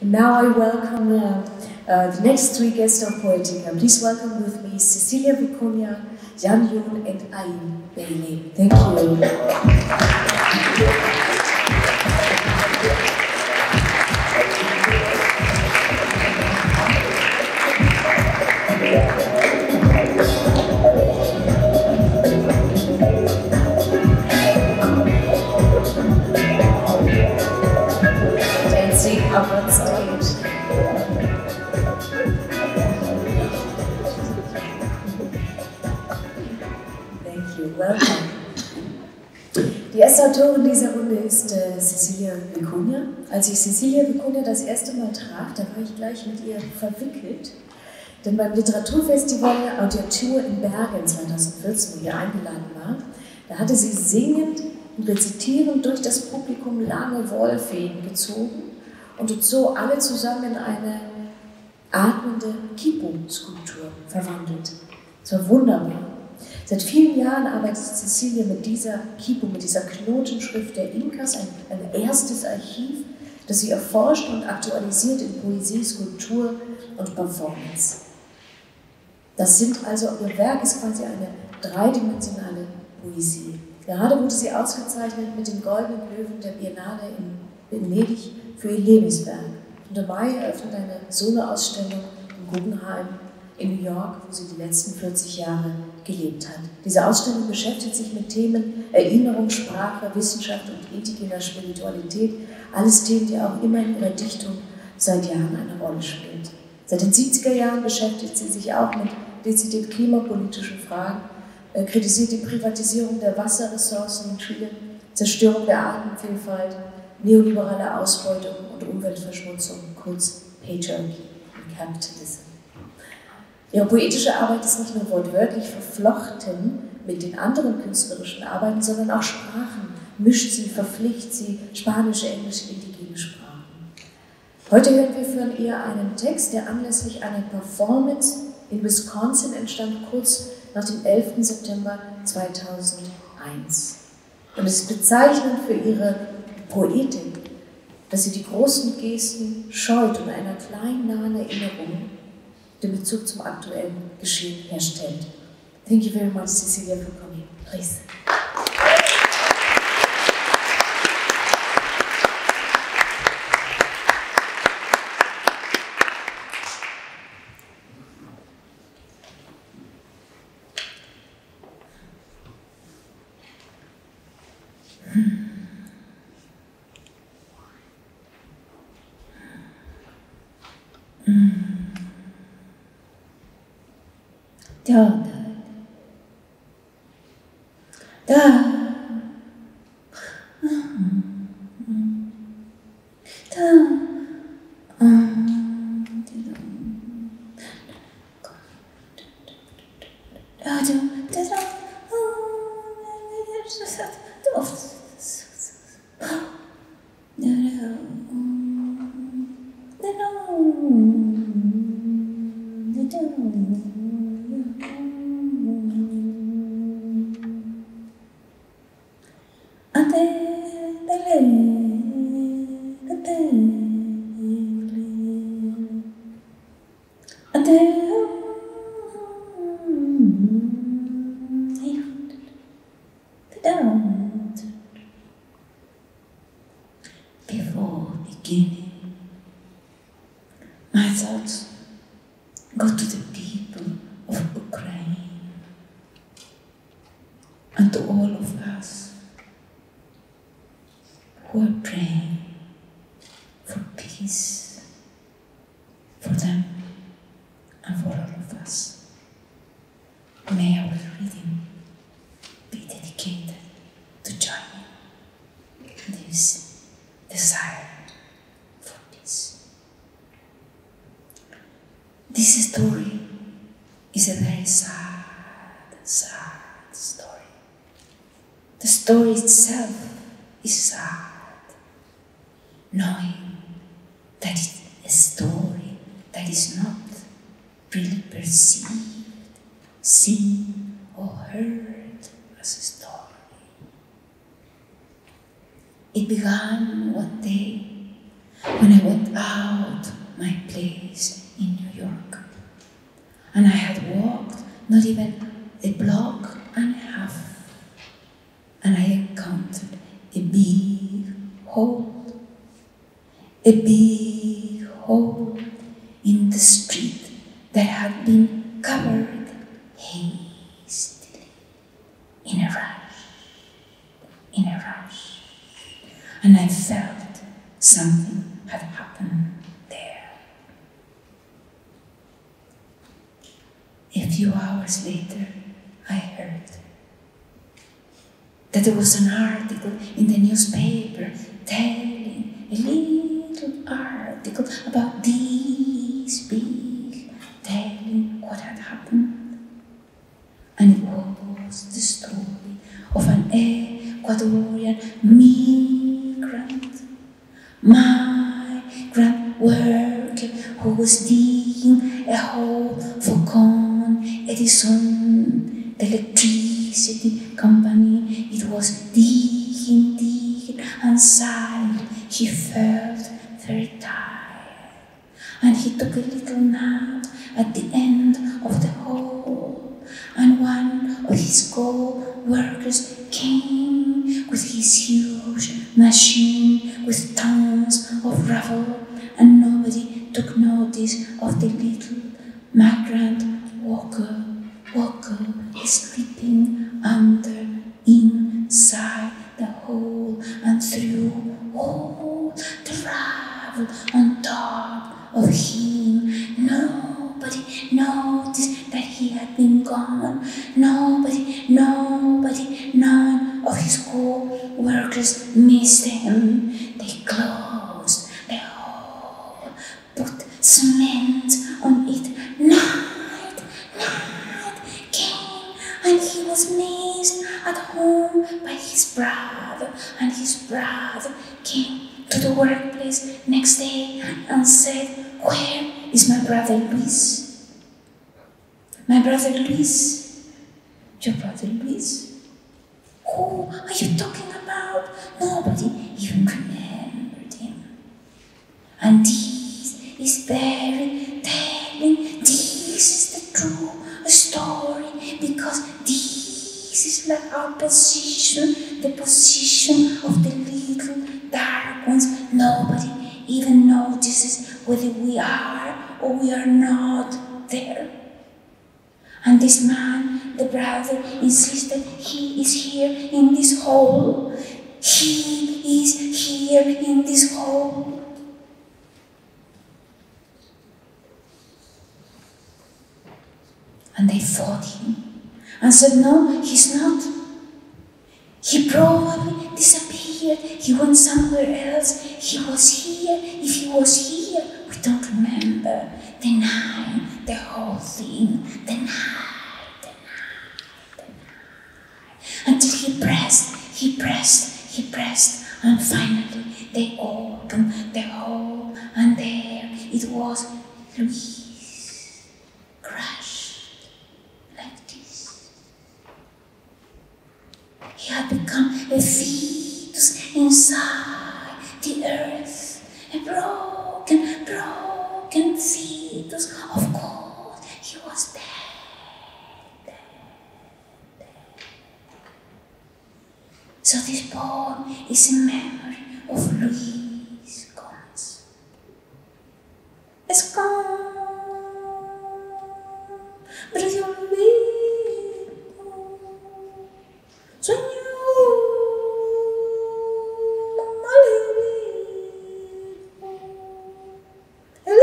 And now I welcome the next three guests of Poetica. Please welcome with me Cecilia, Vicuña, Jan Yun, and Ayn Bailey. Thank you. Up on stage. Thank you. Welcome. Die erste Autorin dieser Runde ist Cecilia Vicuña. Als ich Cecilia Vicuña das erste Mal traf, da war ich gleich mit ihr verwickelt. Denn beim Literaturfestival Audiatur in Bergen 2014, wo ich eingeladen war, da hatte sie singend und rezitierend durch das Publikum lange Wollfäden gezogen und uns so alle zusammen in eine atmende Kipo-Skulptur verwandelt. Es war wunderbar. Seit vielen Jahren arbeitet Cecilia mit dieser Kipo, mit dieser Knotenschrift der Inkas, ein erstes Archiv, das sie erforscht und aktualisiert in Poesie, Skulptur und Performance. Das sind also, ihr Werk ist quasi eine dreidimensionale Poesie. Gerade wurde sie ausgezeichnet mit dem Goldenen Löwen der Biennale in Venedig für ihr Lebenswerk. Und im Mai eröffnet eine Solo-Ausstellung im Guggenheim in New York, wo sie die letzten 40 Jahre gelebt hat. Diese Ausstellung beschäftigt sich mit Themen Erinnerung, Sprache, Wissenschaft und indigener Spiritualität, alles Themen, die auch immer in ihrer Dichtung seit Jahren eine Rolle spielen. Seit den 70er Jahren beschäftigt sie sich auch mit dezidiert klimapolitischen Fragen, kritisiert die Privatisierung der Wasserressourcen in Chile, Zerstörung der Artenvielfalt, neoliberale Ausbeutung und Umweltverschmutzung, kurz Patriarchy und Capitalism. Ihre poetische Arbeit ist nicht nur wortwörtlich verflochten mit den anderen künstlerischen Arbeiten, sondern auch Sprachen mischt sie, verpflichtet sie, spanische, englische, indigene Sprachen. Heute hören wir von ihr einen Text, der anlässlich einer Performance in Wisconsin entstand, kurz nach dem 11. September 2001. Und es ist bezeichnend für ihre Poetik, dass sie die großen Gesten scheut und einer kleinen nahen Erinnerung den Bezug zum aktuellen Geschehen herstellt. Thank you very much, Cecilia, for coming. Please. Before beginning, my thoughts go to the people of Ukraine and to all of us who are praying for peace, for them and for all of us. May our reading be dedicated to joining this desire for peace. This story is a very sad story. The story itself is sad, knowing that it's a story that is not really perceived, seen or heard as a story. It began one day when I went out my place in New York. And I had walked not even a block and a half, and I encountered a big hole in the street that had been covered hastily, in a rush, and I felt something had happened there. A few hours later, I heard that there was an article in the newspaper telling a little article about this big, telling what had happened. And it was the story of an Ecuadorian migrant, worker who was digging a hole for Con Edison, the electricity company. It was digging, and suddenly he felt very tired, and he took a little nap at the end of the hole, and one of his co-workers came with his huge machine with tons of gravel, and nobody took notice of the little migrant walker sleeping inside the hole, and threw all the gravel on top of him. Nobody noticed that he had been gone. None of his co-workers missed him. They closed the hole, put cement on it. Night came, and he was missed at home by his brother, and his brother came to the workplace next day and said, "Where is my brother Luis? My brother Luis? Your brother Luis? Who are you talking about?" Nobody even remembered him. And this is very telling. This is the true story, because this is like our position, the position of the little dark ones. Nobody even notices whether we are or we are not there. And this man, the brother, insisted he is here in this hole. He is here in this hole. And they fought him and said, "No, he's not. He probably disappeared. He went somewhere else. He was here. If he was here, we don't remember. The night, the whole thing, the night. Until he pressed, and finally they opened the hole, and there it was, Luis, crushed like this. He had become a fetus inside the earth, a broken fetus. Of course, he was dead. So this poem is a memory of Luis Gomez. Es gone, pero yo olvido, sueño malherido, el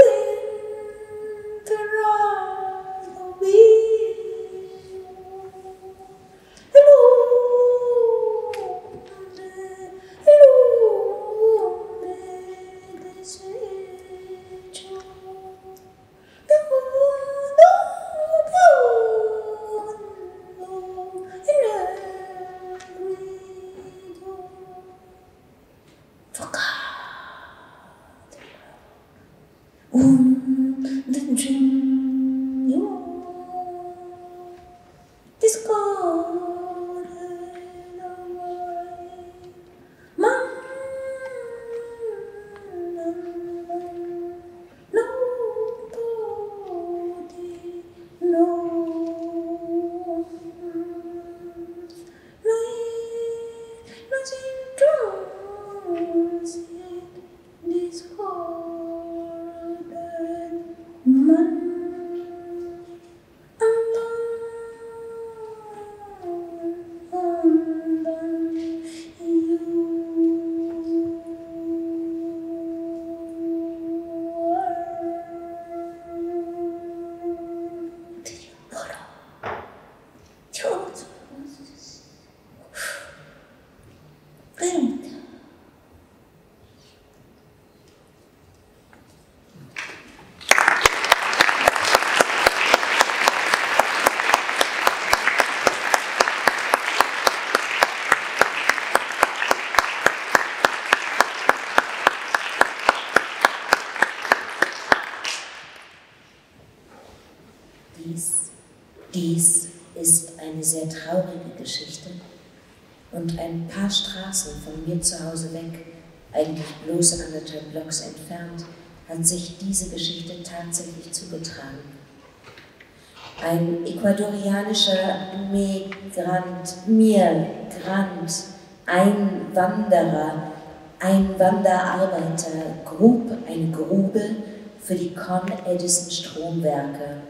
enterrado vivo, el hombre deshecho, de mundo en el ruido, tocado un degno discorre l'amore, ma Dies ist eine sehr traurige Geschichte und ein paar Straßen von mir zu Hause weg, eigentlich bloß 1,5 Blocks entfernt, hat sich diese Geschichte tatsächlich zugetragen. Ein ecuadorianischer Migrant, ein Wanderarbeiter grub eine Grube für die Con Edison Stromwerke.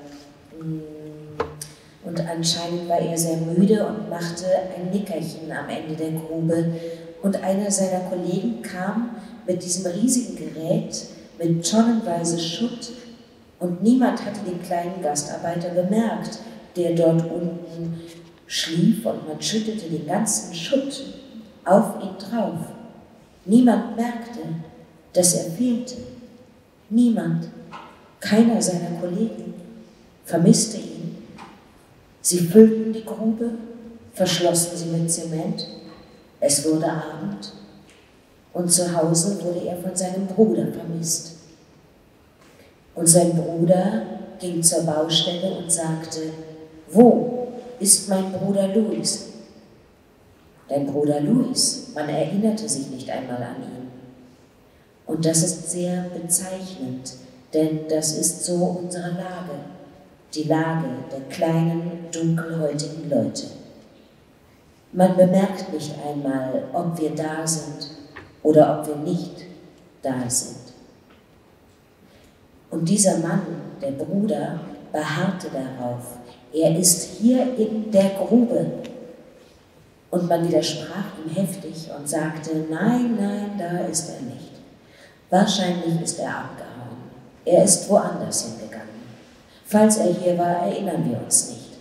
Und anscheinend war er sehr müde und machte ein Nickerchen am Ende der Grube. Und einer seiner Kollegen kam mit diesem riesigen Gerät, mit tonnenweise Schutt, und niemand hatte den kleinen Gastarbeiter bemerkt, der dort unten schlief, und man schüttete den ganzen Schutt auf ihn drauf. Niemand merkte, dass er fehlte. Niemand, keiner seiner Kollegen, vermisste ihn. Sie füllten die Grube, verschlossen sie mit Zement. Es wurde Abend und zu Hause wurde er von seinem Bruder vermisst. Und sein Bruder ging zur Baustelle und sagte: Wo ist mein Bruder Luis? Dein Bruder Luis, man erinnerte sich nicht einmal an ihn. Und das ist sehr bezeichnend, denn das ist so unsere Lage. Die Lage der kleinen, dunkelhäutigen Leute. Man bemerkt nicht einmal, ob wir da sind oder ob wir nicht da sind. Und dieser Mann, der Bruder, beharrte darauf. Er ist hier in der Grube. Und man widersprach ihm heftig und sagte: Nein, nein, da ist er nicht. Wahrscheinlich ist er abgehauen. Er ist woanders hingegangen. Falls er hier war, erinnern wir uns nicht.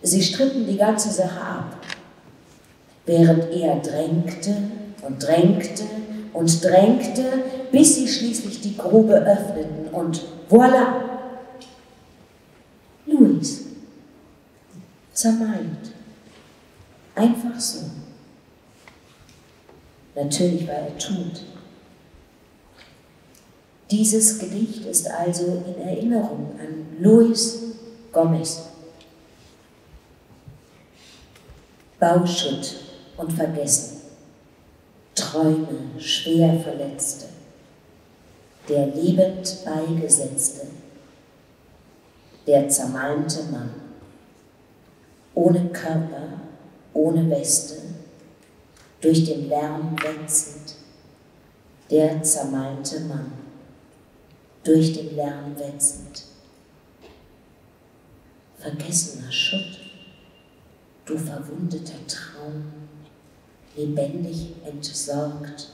Sie stritten die ganze Sache ab, während er drängte und drängte und drängte, bis sie schließlich die Grube öffneten und voilà! Luis, zermalmt. Einfach so. Natürlich war er tot. Dieses Gedicht ist also in Erinnerung an Luis Gomez. Bauschutt und Vergessen, Träume schwer Verletzte, der lebend Beigesetzte, der zermalmte Mann, ohne Körper, ohne Weste, durch den Lärm wetzend, der zermalmte Mann, durch den Lärm wetzend. Vergessener Schutt, du verwundeter Traum, lebendig entsorgt,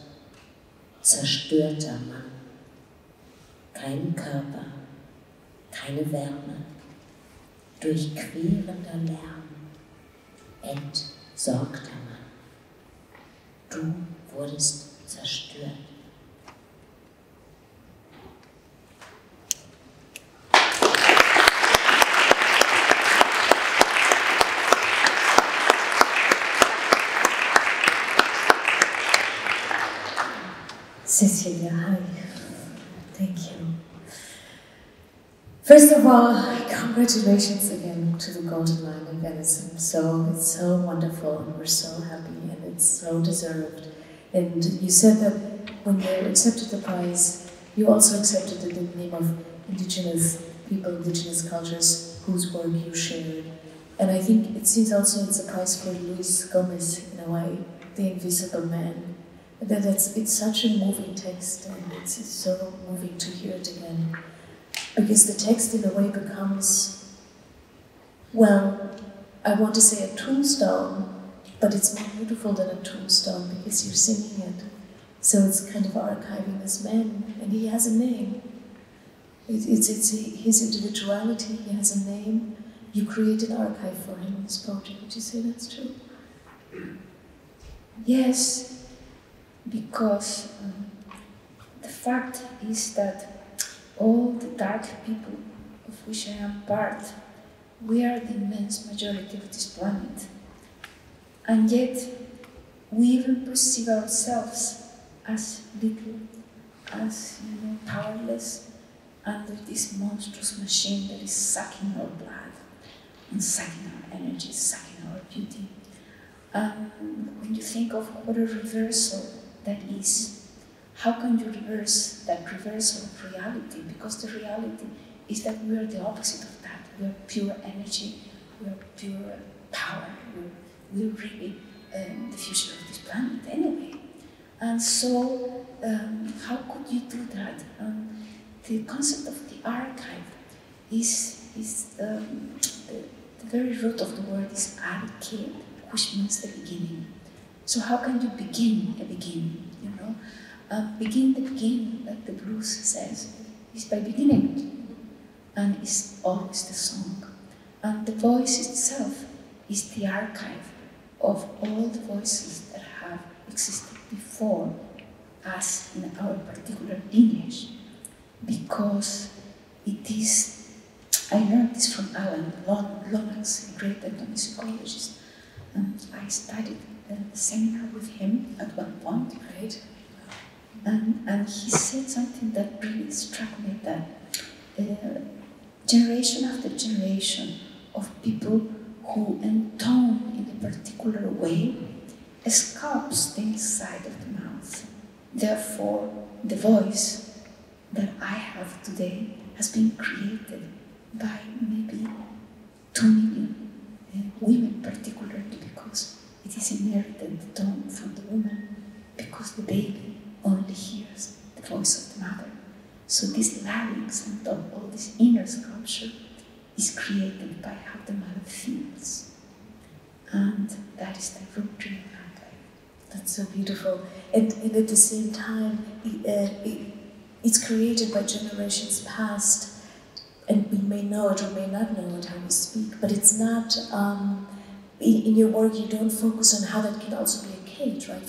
zerstörter Mann. Kein Körper, keine Wärme, durchquerender Lärm, entsorgter Mann. Du wurdest zerstört. Cecilia, hi. Thank you. First of all, congratulations again to the Golden Lion in Venice. It's so wonderful, and we're so happy, and it's so deserved. And you said that when you accepted the prize, you also accepted it in the name of indigenous people, indigenous cultures whose work you shared. And I think it seems also it's a prize for Luis Gomez in a way, the invisible man. It's such a moving text, and it's so moving to hear it again. Because the text in a way becomes, well, I want to say a tombstone, but it's more beautiful than a tombstone because you're singing it. So it's kind of archiving this man, and he has a name. It's his individuality, he has a name. You create an archive for him in this poetry. Would you say that's true? Yes, because the fact is that all the dark people of which I am part, we are the immense majority of this planet. And yet, we even perceive ourselves as little, as powerless under this monstrous machine that is sucking our blood and sucking our energy, sucking our beauty. When you think of what a reversal that is, how can you reverse that reversal of reality? Because the reality is that we are the opposite of that. We are pure energy, we are pure power, we're really the future of this planet anyway. And so, how could you do that? The concept of the archive is the very root of the word is arche, which means the beginning. So how can you begin a beginning? Begin the beginning, like the blues says, is by beginning, and it's always the song. And the voice itself is the archive of all the voices that have existed before us in our particular lineage, because it is, I learned this from Alan Lomax, a great ethnomusicologist. I studied a seminar with him at one point, right? And he said something that really struck me, that generation after generation of people who intone in a particular way escapes the inside of the mouth. Therefore, the voice that I have today has been created by maybe 2 million women particularly, because it is inherited, the tone from the woman, because the baby only hears the voice of the mother. So this larynx and all this inner sculpture is created by how the mother feels. And that is the root dream archive. That's so beautiful. And at the same time, it's created by generations past, and we may know it or may not know it how we speak, but it's not, in your work you don't focus on how that can also be a cage, right?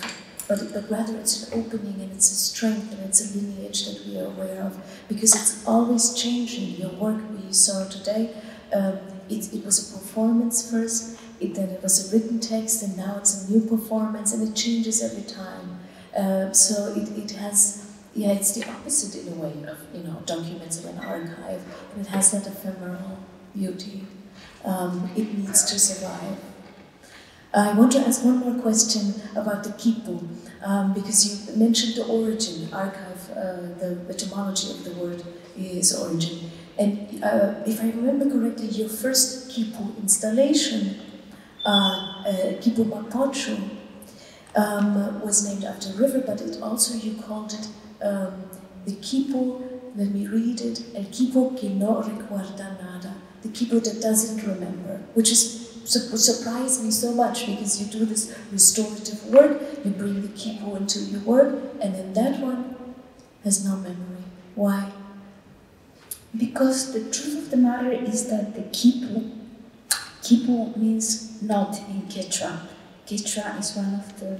But rather it's an opening, and it's a strength, and it's a lineage that we are aware of, because it's always changing. Your work we saw today, it was a performance first, then it was a written text, and now it's a new performance, and it changes every time. So it has, it's the opposite in a way of, documents of an archive, and it has that ephemeral beauty. It needs to survive. I want to ask one more question about the kipu, because you mentioned the origin, archive, the etymology of the word is origin. And if I remember correctly, your first kipu installation, Kipu Mapocho, was named after a river, but it also, you called it the kipu, let me read it, el kipu que no recuerda nada, the kipu that doesn't remember, which is surprised me so much, because you do this restorative work, you bring the kipu into your work, and then that one has no memory. Why? Because the truth of the matter is that the kipu means not in Quechua. Quechua is one of the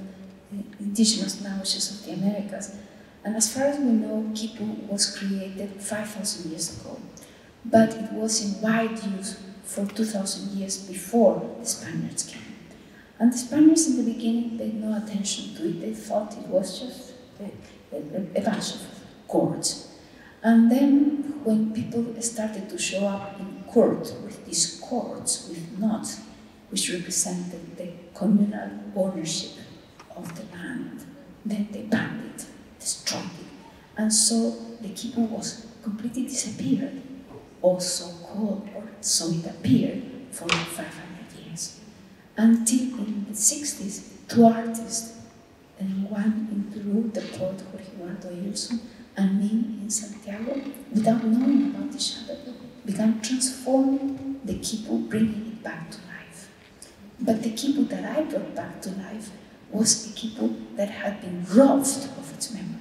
indigenous languages of the Americas. And as far as we know, kipu was created 5,000 years ago. But it was in wide use for 2,000 years before the Spaniards came. And the Spaniards in the beginning paid no attention to it. They thought it was just a bunch of chords. And then when people started to show up in court with these chords, with notes, which represented the communal ownership of the land, then they banned it, destroyed it. And so the kipu was completely disappeared, or so called, or so it appeared, for 500 years. Until in the 60s, two artists one in Peru, the poet Jorge Eduardo Hilson, and me in Santiago, without knowing about each other, began transforming the quipu, bringing it back to life. But the quipu that I brought back to life was a quipu that had been robbed of its memory.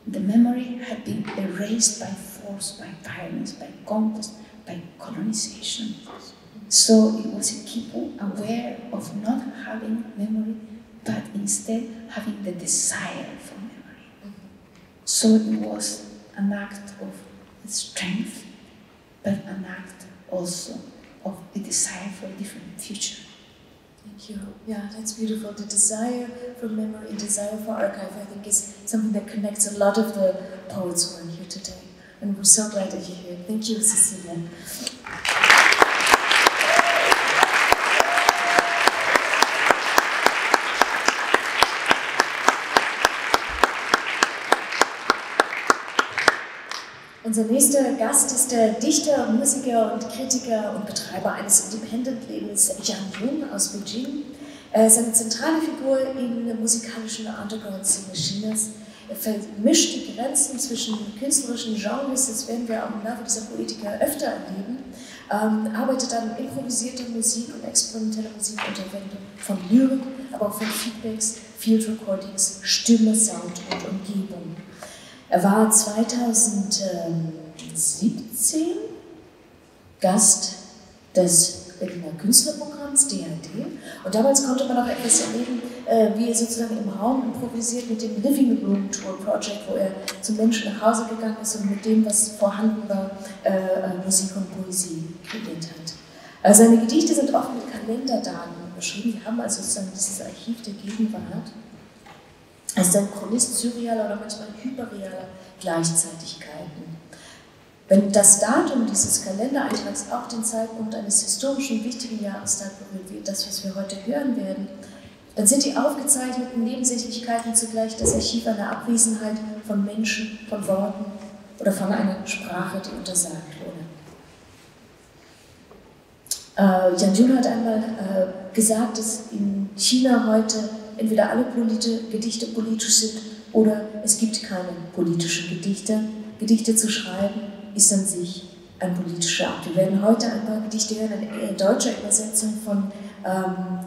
The memory had been erased by force, by violence, by conquest, by colonization. So it was a quipu aware of not having memory, but instead having the desire for memory. So it was an act of strength, but an act also of a desire for a different future. Thank you. Yeah, that's beautiful. The desire for memory, desire for archive, I think is something that connects a lot of the poets who are here today. And we're so glad that you're here. Thank you, Cecilia. Unser nächster Gast ist der Dichter, Musiker und Kritiker und Betreiber eines Independent-Labels Jan Jung aus Beijing. Er ist eine zentrale Figur in der musikalischen Underground-Szene Chinas. Er vermischt die Grenzen zwischen künstlerischen Genres, das werden wir auch im Laufe dieser Poetica öfter erleben, arbeitet an improvisierter Musik und experimenteller Musik unter Verwendung von Lyrik, aber auch von Feedbacks, Field Recordings, Stimme, Sound und Umgebung. Er war 2017 Gast des Berliner Künstlerprogramms DAD und damals konnte man auch etwas erleben, wie er sozusagen im Raum improvisiert mit dem Living Room Tour Project, wo er zu Menschen nach Hause gegangen ist und mit dem, was vorhanden war, Musik und Poesie kreiert hat. Seine Gedichte sind oft mit Kalenderdaten beschrieben, die haben also sozusagen dieses Archiv der Gegenwart. Er ist ein Chronist surrealer oder manchmal hyperrealer Gleichzeitigkeiten. Wenn das Datum dieses Kalendereintrags auch den Zeitpunkt eines historischen wichtigen Jahrestags berührt, wie das, was wir heute hören werden, dann sind die aufgezeichneten Nebensächlichkeiten zugleich das Archiv einer Abwesenheit von Menschen, von Worten oder von einer Sprache, die untersagt wurde. Jan Jung hat einmal gesagt, dass in China heute entweder alle Gedichte politisch sind oder es gibt keine politischen Gedichte. Gedichte zu schreiben ist an sich ein politischer Akt. Wir werden heute ein paar Gedichte hören, eine deutsche Übersetzung von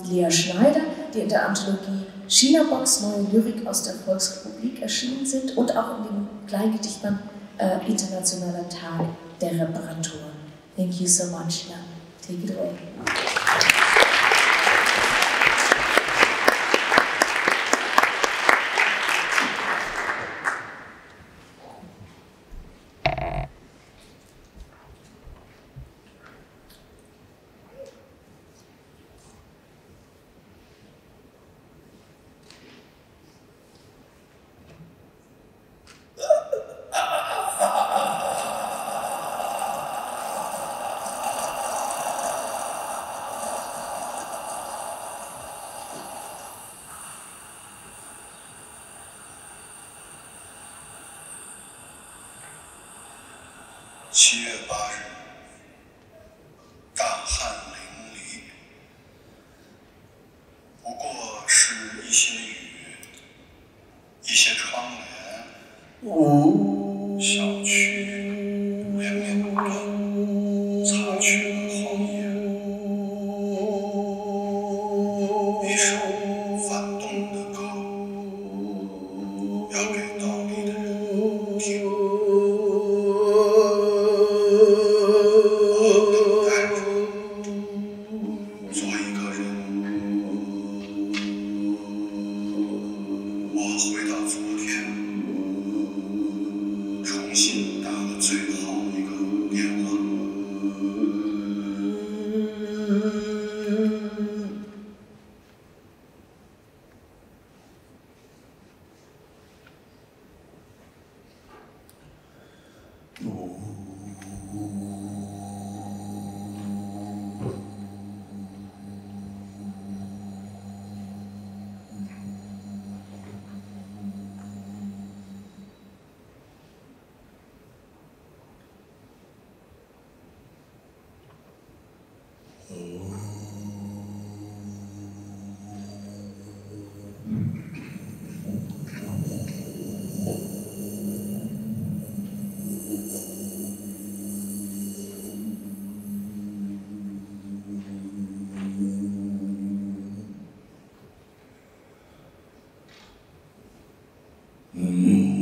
Lea Schneider, die in der Anthologie China-Box Neue Lyrik aus der Volksrepublik erschienen sind und auch in dem Kleingedichtband Internationaler Tag der Reparatur. Thank you so much, Jan. Take it away. Juni.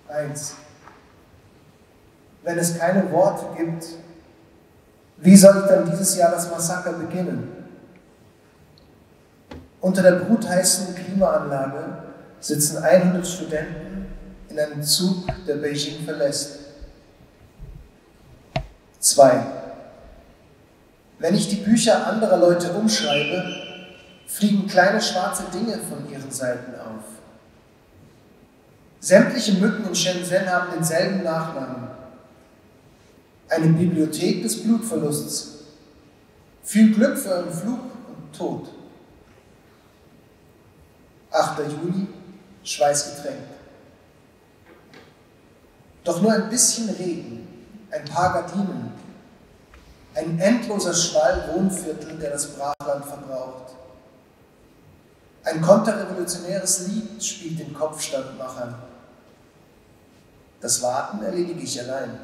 1. Wenn es keine Worte gibt, wie soll ich dann dieses Jahr das Massaker beginnen? Unter der brutheißen Klimaanlage sitzen 100 Studenten in einem Zug, der Beijing verlässt. 2. Wenn ich die Bücher anderer Leute umschreibe, fliegen kleine schwarze Dinge von ihren Seiten auf. Sämtliche Mücken in Shenzhen haben denselben Nachnamen. Eine Bibliothek des Blutverlusts. Viel Glück für einen Flug und Tod. 8. Juli, schweißgetränkt. Doch nur ein bisschen Regen, ein paar Gardinen, ein endloser Schwall Wohnviertel, der das Brachland verbraucht. Ein konterrevolutionäres Lied spielt den Kopfstandmachern. Das Warten erledige ich allein.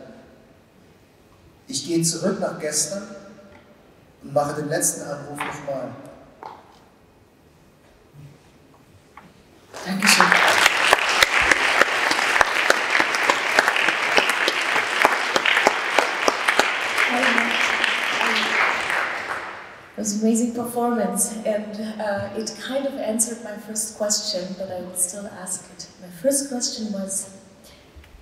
Ich gehe zurück nach gestern und mache den letzten Anruf nochmal. Dankeschön. It was an amazing performance, and it kind of answered my first question, but I will still ask it. My first question was,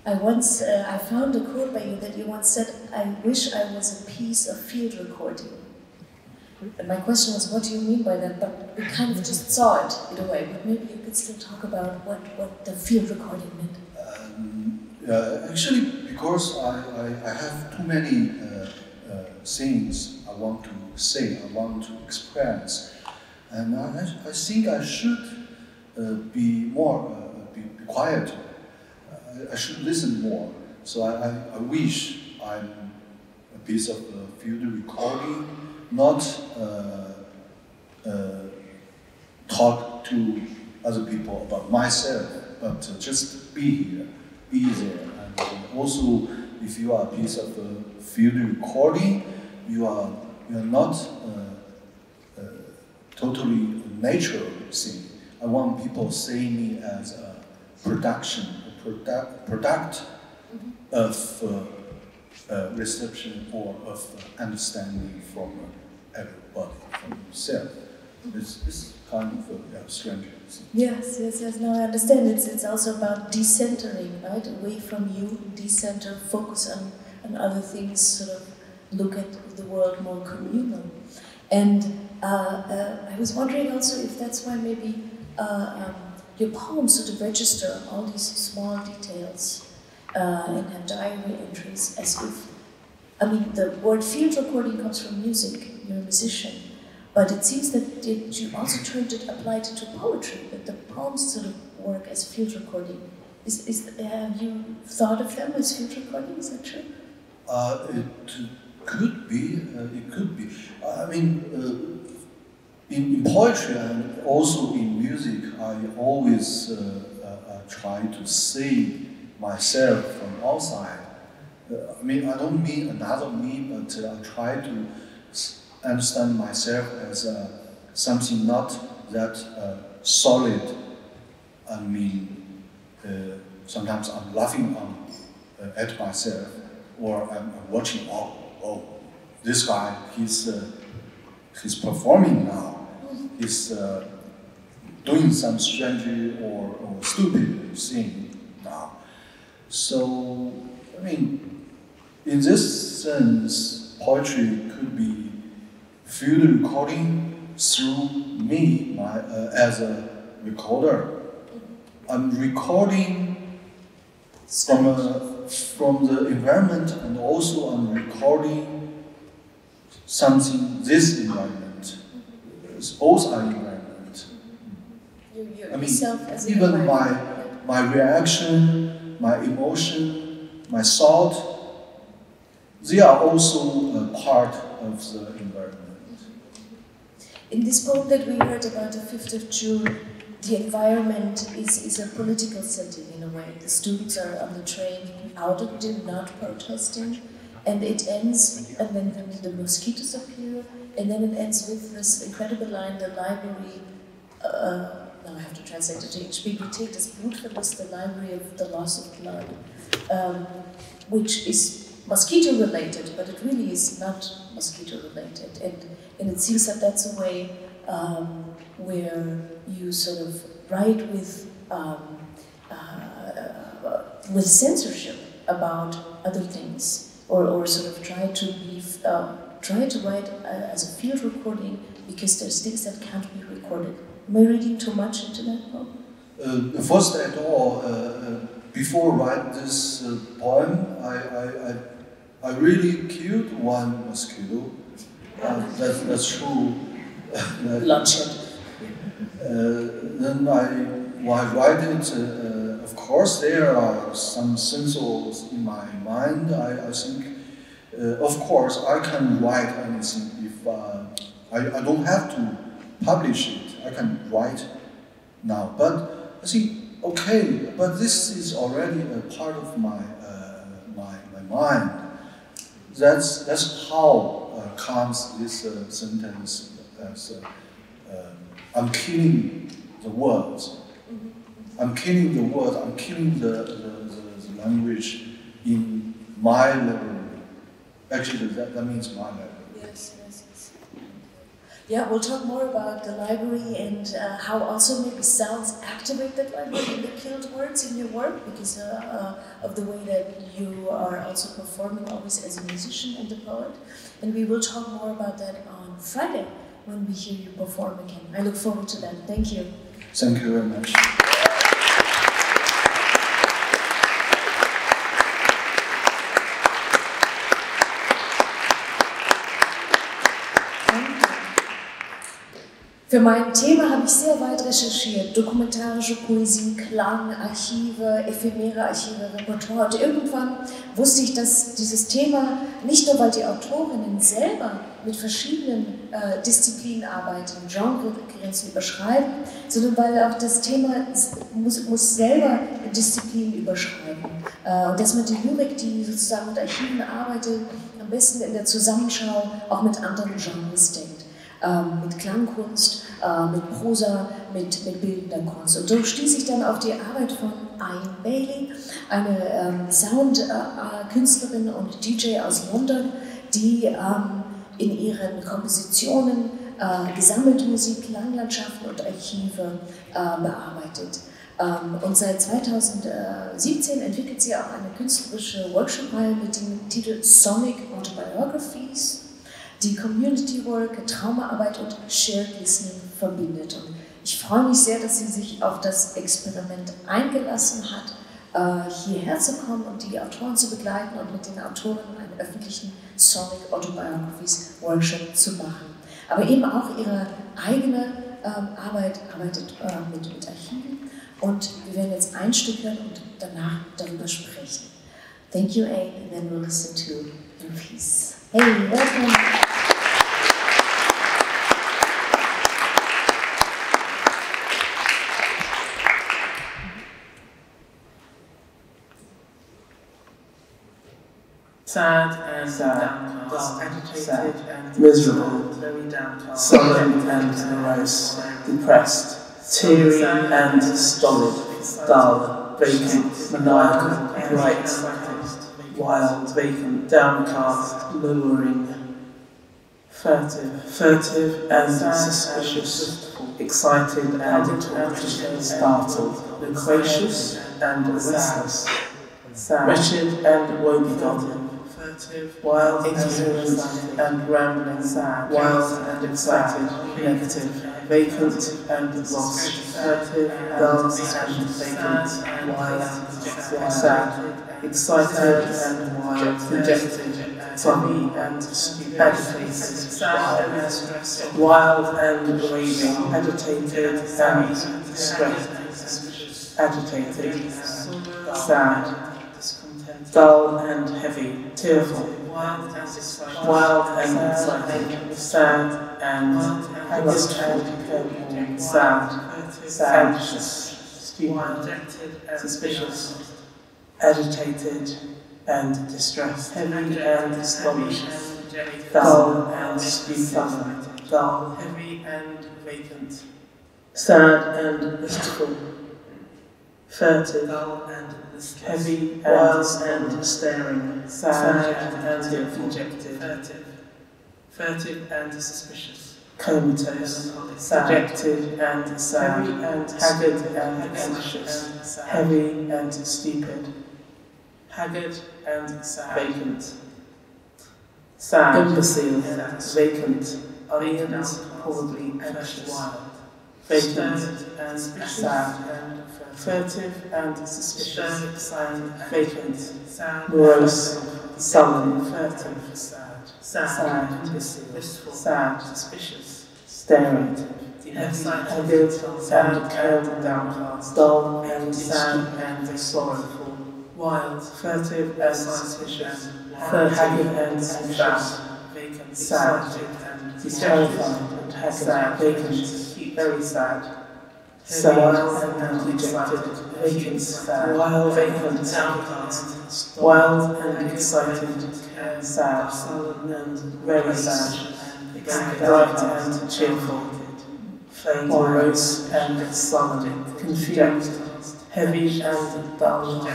I found a quote by you that you once said, "I wish I was a piece of field recording." And my question was, what do you mean by that? But we kind of just saw it in a way, but maybe you could still talk about what the field recording meant. Actually, because I have too many things I want to say, I want to express, and I think I should be quiet. I should listen more. So I wish I'm a piece of field recording, not talk to other people about myself, but just be here, be there. And also, if you are a piece of field recording, you are not totally natural thing. I want people seeing me as a product of reception or of understanding from everybody, from himself. It's kind of strange. Yes. No, I understand. It's also about decentering, right? Away from you, decenter, focus on other things, sort of look at the world more communal. And I was wondering also if that's why maybe your poems sort of register all these small details and have diary entries as if, I mean, the word field recording comes from music, you're a musician, but it seems that you also applied it to poetry, that the poems sort of work as field recording. Have you thought of them as field recording, is that true? It could be, it could be. I mean, in poetry and also in music, I always try to see myself from outside. I mean, I don't mean another me, but I try to understand myself as something not that solid. I mean, sometimes I'm laughing at myself, or I'm watching, oh, this guy, he's performing now. He's doing some strange or stupid thing now. So, I mean, in this sense, poetry could be field recording through me as a recorder. I'm recording from the environment, and also I'm recording something, this environment. Both are environment. I mean, even my reaction, my emotion, my thought, they are also a part of the environment. In this poem that we heard about the 5th of June, the environment is a political setting in a way. The students are on the train out of it, not protesting, and it ends, and then the mosquitoes appear, and then it ends with this incredible line, the library, now I have to translate it to English, Bibliothek des Blutverlusts, the library of the loss of blood, which is mosquito related, but it really is not mosquito related, and it seems that that's a way where you sort of write with censorship about other things, or sort of try to write as a field recording, because there's things that can't be recorded. Am I reading too much into that poem? First at all, before writing this poem, I really killed one mosquito. That's true. Bloodshed. Then while I write it, of course there are some sensors in my mind. I think, of course, I can write anything if I don't have to publish it. I can write now, but I think, okay, but this is already a part of my mind. That's how comes this sentence as I'm killing the words. I'm killing the words. I'm killing the language in my library. Actually, that means my library. Yes. Yeah, we'll talk more about the library and how also maybe sounds activate that library in the killed words in your work, because of the way that you are also performing always as a musician and a poet. And we will talk more about that on Friday when we hear you perform again. I look forward to that. Thank you. Thank you very much. Für mein Thema habe ich sehr weit recherchiert. Dokumentarische Poesie, Klang, Archive, ephemere Archive, Repertoire. Und irgendwann wusste ich, dass dieses Thema nicht nur, weil die Autorinnen selber mit verschiedenen Disziplinen arbeiten, Genregrenzen überschreiten, sondern weil auch das Thema muss selber Disziplinen überschreiten. Und dass man die Lyrik, die sozusagen mit Archiven arbeitet, am besten in der Zusammenschau auch mit anderen Genres denkt. Mit Klangkunst, mit Prosa, mit bildender Kunst. Und so stieß ich dann auf die Arbeit von Ian Bailey, eine Soundkünstlerin und DJ aus London, die in ihren Kompositionen gesammelte Musik, Klanglandschaften und Archive bearbeitet. Und seit 2017 entwickelt sie auch eine künstlerische Workshop-Reihe mit dem Titel Sonic Autobiographies, die Community Work, Traumaarbeit und Shared Listening verbindet. Und ich freue mich sehr, dass sie sich auf das Experiment eingelassen hat, hierher zu kommen und die Autoren zu begleiten und mit den Autoren einen öffentlichen Sonic Autobiographies Workshop zu machen. Aber eben auch ihre eigene arbeitet mit Archiven. Und wir werden jetzt ein Stück hören und danach darüber sprechen. Thank you, Abe, and then we'll listen to In Peace. Hey, welcome. Sad and downcast, agitated and miserable, very downcast, sullen and morose, depressed, teary and stolid, dull, vacant, maniacal, bright, wild, vacant, downcast, lowering, furtive and suspicious, excited and startled, loquacious and restless, wretched and woebegone, wild, ignorant and rambling, wild and excited, negative, vacant and lost, furtive, dull and vacant, wild, sad, excited and wild, rejected, funny and agitated, wild and raving, agitated and distressed, agitated, sad, dull and heavy, tearful, wild and excited, sad and lustful, sad, anxious, stupid, suspicious, agitated and distressed, heavy and sluggish, dull and stupid, dull, heavy and vacant, sad and wistful, furtive, dull and heavy and staring, sad and dejected, furtive and suspicious, comatose, dejected and sad, haggard and anxious, heavy and stupid, haggard and vacant, sad, imbecile, vacant, aliens, probably anxious, vacant and sad, furtive and suspicious, vacant, morose, sullen, furtive, sad, wistful, sad, suspicious, staring, haggard and curled downcast, dull and sad and sorrowful, wild, furtive and suspicious, haggard and anxious, vacant, sad, terrified and haggard, vacant, very sad, sad and dejected, vacant, sad, wild, vacant, downcast, wild and excited, sad, sullen and very sad, bright and cheerful, morose and sullen, confused, heavy and dull,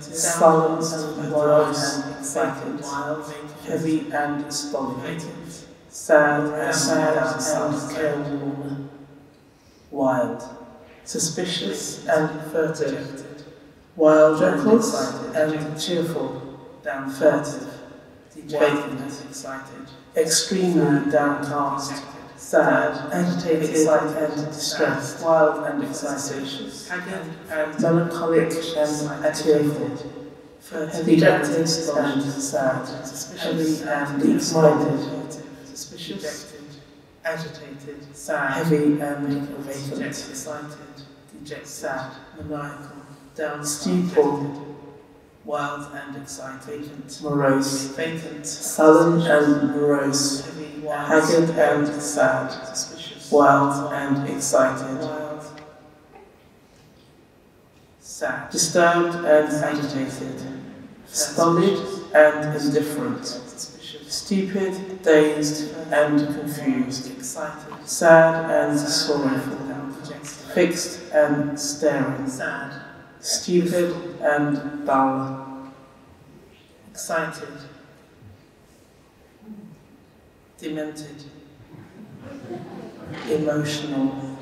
sullen and wild and excited, heavy and stolid, sad and careworn, wild, suspicious and furtive, wild and excited and cheerful, furtive, vacant, extremely downcast, sad, agitated and distressed, wild and excited, melancholic and tearful, dejected and sad, heavy and weak-minded, suspicious, agitated, sad, heavy and vacant, excited, dejected, sad, maniacal, down, stupid, wild and excited, vacant, morose, vacant, sullen and morose, heavy, haggard and sad, suspicious, wild and excited, wild, sad, disturbed and agitated, stolid and indifferent, stupid, dazed and confused, excited, sad and sorrowful, fixed and staring, sad, stupid and dull, excited, demented, emotional.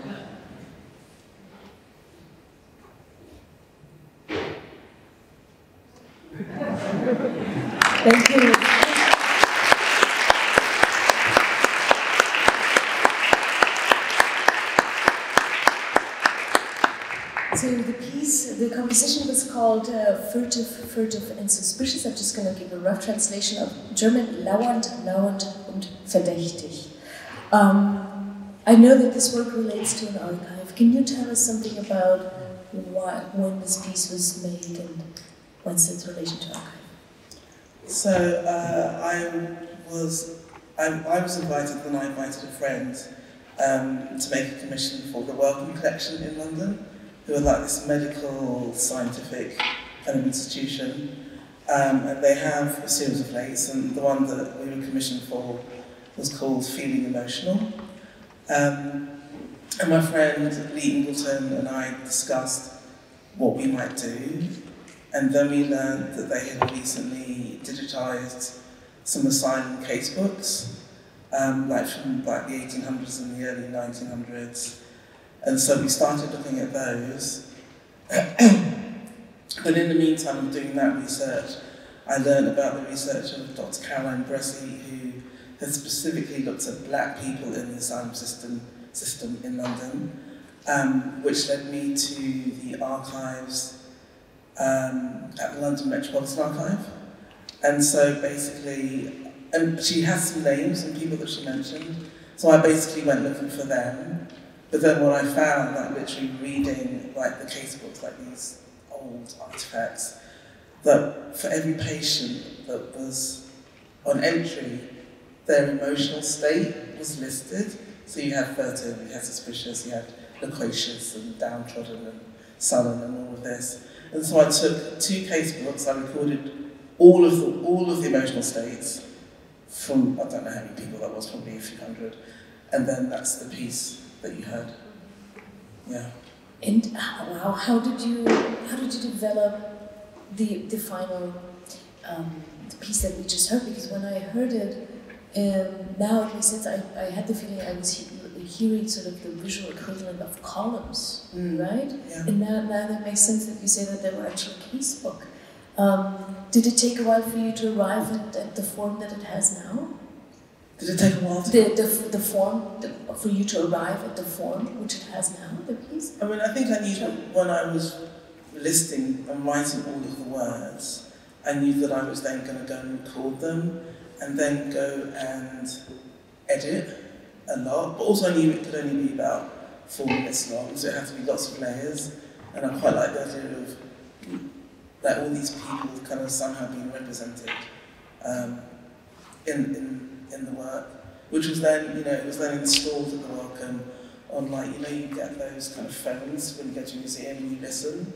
Thank you. So the piece, the composition was called Furtive and Suspicious. I'm just going to give a rough translation of German, lauernd, lauernd und verdächtig. I know that this work relates to an archive. Can you tell us something about when this piece was made and what's its relation to archive? So I was invited when I invited a friend to make a commission for the Wellcome Collection in London, who are like this medical, scientific kind of institution, and they have a series of plays, and the one that we were commissioned for was called Feeling Emotional. And my friend Lee Ingleton and I discussed what we might do, and then we learned that they had recently digitised some asylum casebooks, like from like the 1800s and the early 1900s. And so we started looking at those. But in the meantime of doing that research, I learned about the research of Dr. Caroline Bressie, who has specifically looked at black people in the asylum system in London, which led me to the archives at the London Metropolitan Archive. And so basically, and she has some names and people that she mentioned, so I basically went looking for them. But then what I found, like literally reading like the casebooks, like these old artifacts, that for every patient that was on entry, their emotional state was listed. So you had furtive, you had suspicious, you had loquacious and downtrodden and sullen and all of this. And so I took 2 casebooks, I recorded all of the emotional states from, I don't know how many people that was, probably a few hundred, and then that's the piece that you heard. Yeah. And how did you develop the final the piece that we just heard? Because when I heard it, now it makes sense. I had the feeling I was hearing sort of the visual equivalent of columns, right? Yeah. And now that makes sense that you say that they were actually a casebook. Did it take a while for you to arrive at the form that it has now? Did it take a while? The form, for you to arrive at the form which it has now, the piece? I mean, I think I knew that when I was listing and writing all of the words, I knew that I was then going to go and record them and then go and edit a lot. But also I knew it could only be about 4 minutes long, so it had to be lots of layers. And I quite like the idea of like all these people kind of somehow being represented in the work, which was then, you know, it was then installed at the Wellcome on, like, you know, you get those kind of phones when you go to a museum and you listen,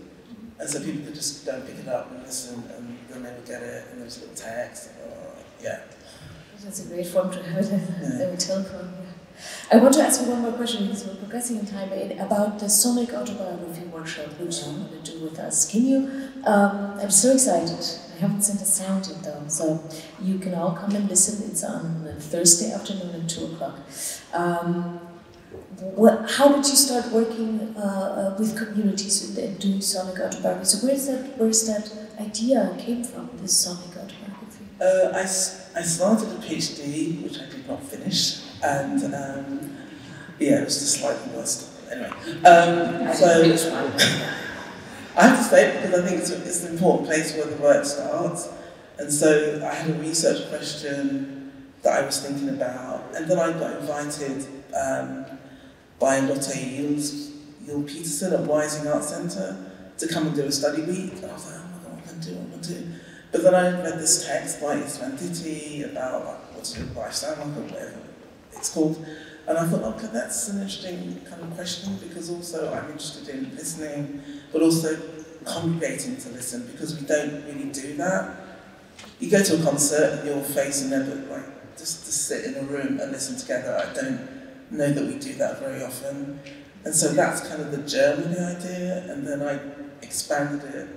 and so people could just go and pick it up and listen, and then they would get it, and there was little text, yeah. That's a great form to have a telephone. I want to ask you one more question, because we're progressing in time, about the Sonic Autobiography workshop, which you're going to do with us. Can you, I'm so excited. I haven't sent a sound yet though, so you can all come and listen. It's on Thursday afternoon at 2 o'clock. How did you start working with communities and doing Sonic Autobiography? So where's that idea came from, this Sonic Autobiography? I started a PhD, which I did not finish, and yeah, it was just slightly lost. Anyway, so I have to say, because I think it's an important place where the work starts, and so I had a research question that I was thinking about, and then I got invited by Lotte Yield Peterson at Wising Arts Centre to come and do a study week, and I was like, oh my God, what am I going to do? But then I read this text by Islam Titi about like, what's your life sound like, or whatever it's called, and I thought, okay, that's an interesting kind of question, because also I'm interested in listening, but also congregating to listen, because we don't really do that you go to a concert and you're facing them, but like just to sit in a room and listen together, I don't know that we do that very often. And so that's kind of the germ of the idea, and then I expanded it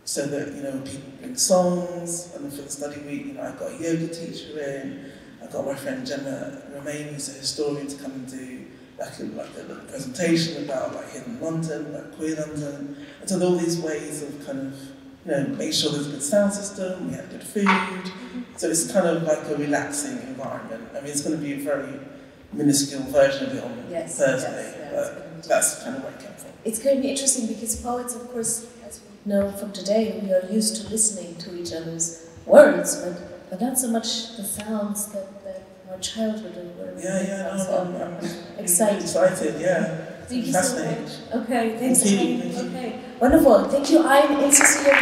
so that, you know, people bring songs, and then for the study week, you know, I've got a yoga teacher in, I've got my friend Gemma Romain, who's a historian, to come and do like a little presentation about like hidden London, like queer London, and so there are all these ways of kind of, you know, make sure there's a good sound system, we have good food, so it's kind of like a relaxing environment. I mean, it's going to be a very minuscule version of it on Thursday, but that's kind of where it came from. It's going to be interesting because poets, of course, as we know from today, we are used to listening to each other's words, but not so much the sounds that our childhood were. I'm excited. Yeah. Thank you Fascinating. so much. Okay, thanks. Thank you. Okay, wonderful. Thank you. I'm in Cecilia.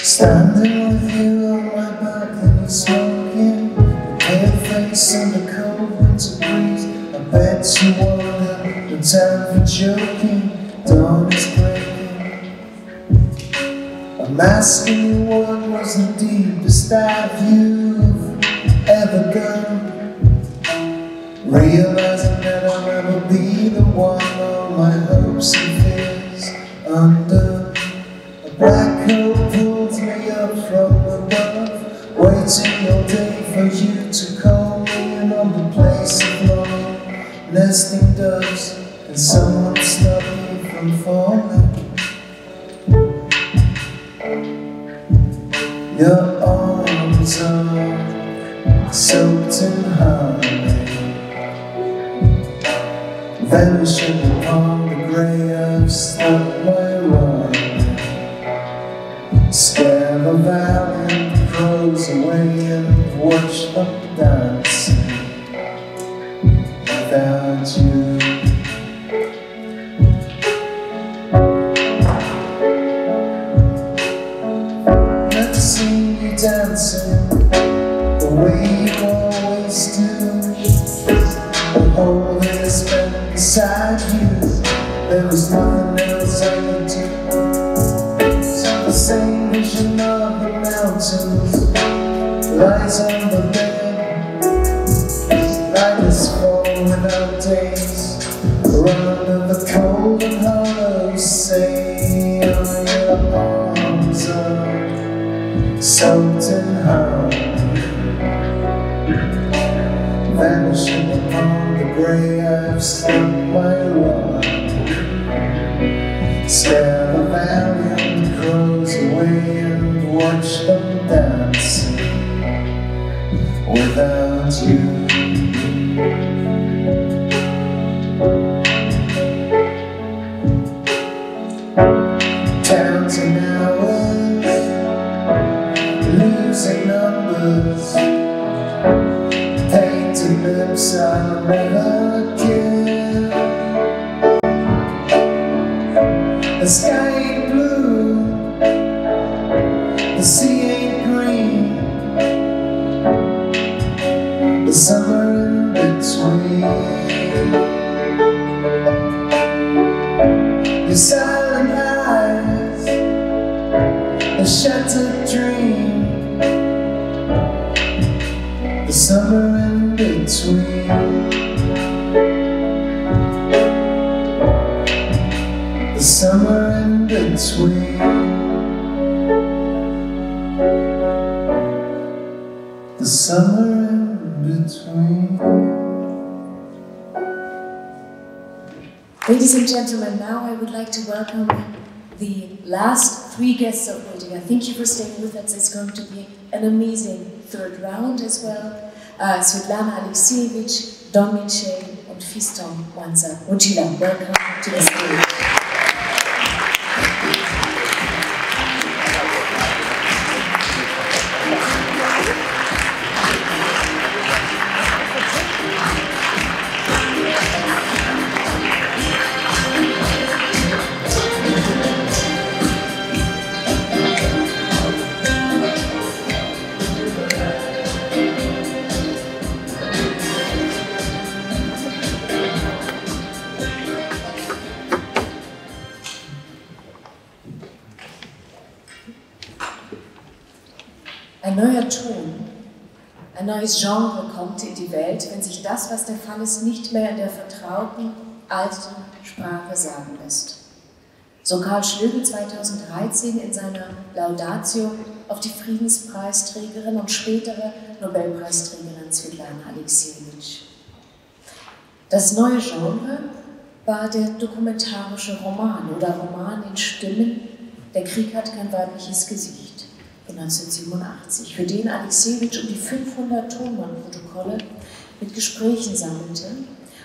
Standing with you on my back and you're smoking, pale face and the cold winter breeze. I bet you wonder, no time for joking, dawn is breaking. I'm asking you what was the deepest dive you've ever done, realizing that I'll never be the one, all my hopes and fears under. A black coat pulls me up from above, waiting all day for you to call me, and on the place of long nesting doves, and someone stop me from falling. Your arms are soaked in honey, vanishing upon the grey I've stuck my one. Scare the valiant crows away and watch them dancing without you. Let's see you dancing the way you always do. The whole day spent beside you, there was nothing else I could do. The same vision of the mountains lies on the bed. Night is fall without days, around of the cold and hollow say, oh, your arms are soaked in honey, vanishing upon the grey I've stuck my rod. Scare the valiant crows away and watch them dancing without you. Counting hours, losing numbers, painted lips I'll never kill. The sky ain't blue, the sea ain't green, the summer in between. Your silent eyes, a shattered dream, the summer in between. The summer in between. The summer in between. Ladies and gentlemen, now I would like to welcome the last three guests of Poetica. Thank you for staying with us. It's going to be an amazing third round as well. Swetlana, Alexijewitsch, Don Miche, and und Fiston, Mwanza. Mujila, welcome to the stage. Ein neuer Ton, ein neues Genre kommt in die Welt, wenn sich das, was der Fall ist, nicht mehr in der vertrauten, alten Sprache sagen lässt. So Karl Schlögel 2013 in seiner Laudatio auf die Friedenspreisträgerin und spätere Nobelpreisträgerin Swetlana Alexijewitsch. Das neue Genre war der dokumentarische Roman oder Roman in Stimmen, Der Krieg hat kein weibliches Gesicht. 1987, für den Alexijewitsch um die 500 Tonbandprotokolle mit Gesprächen sammelte,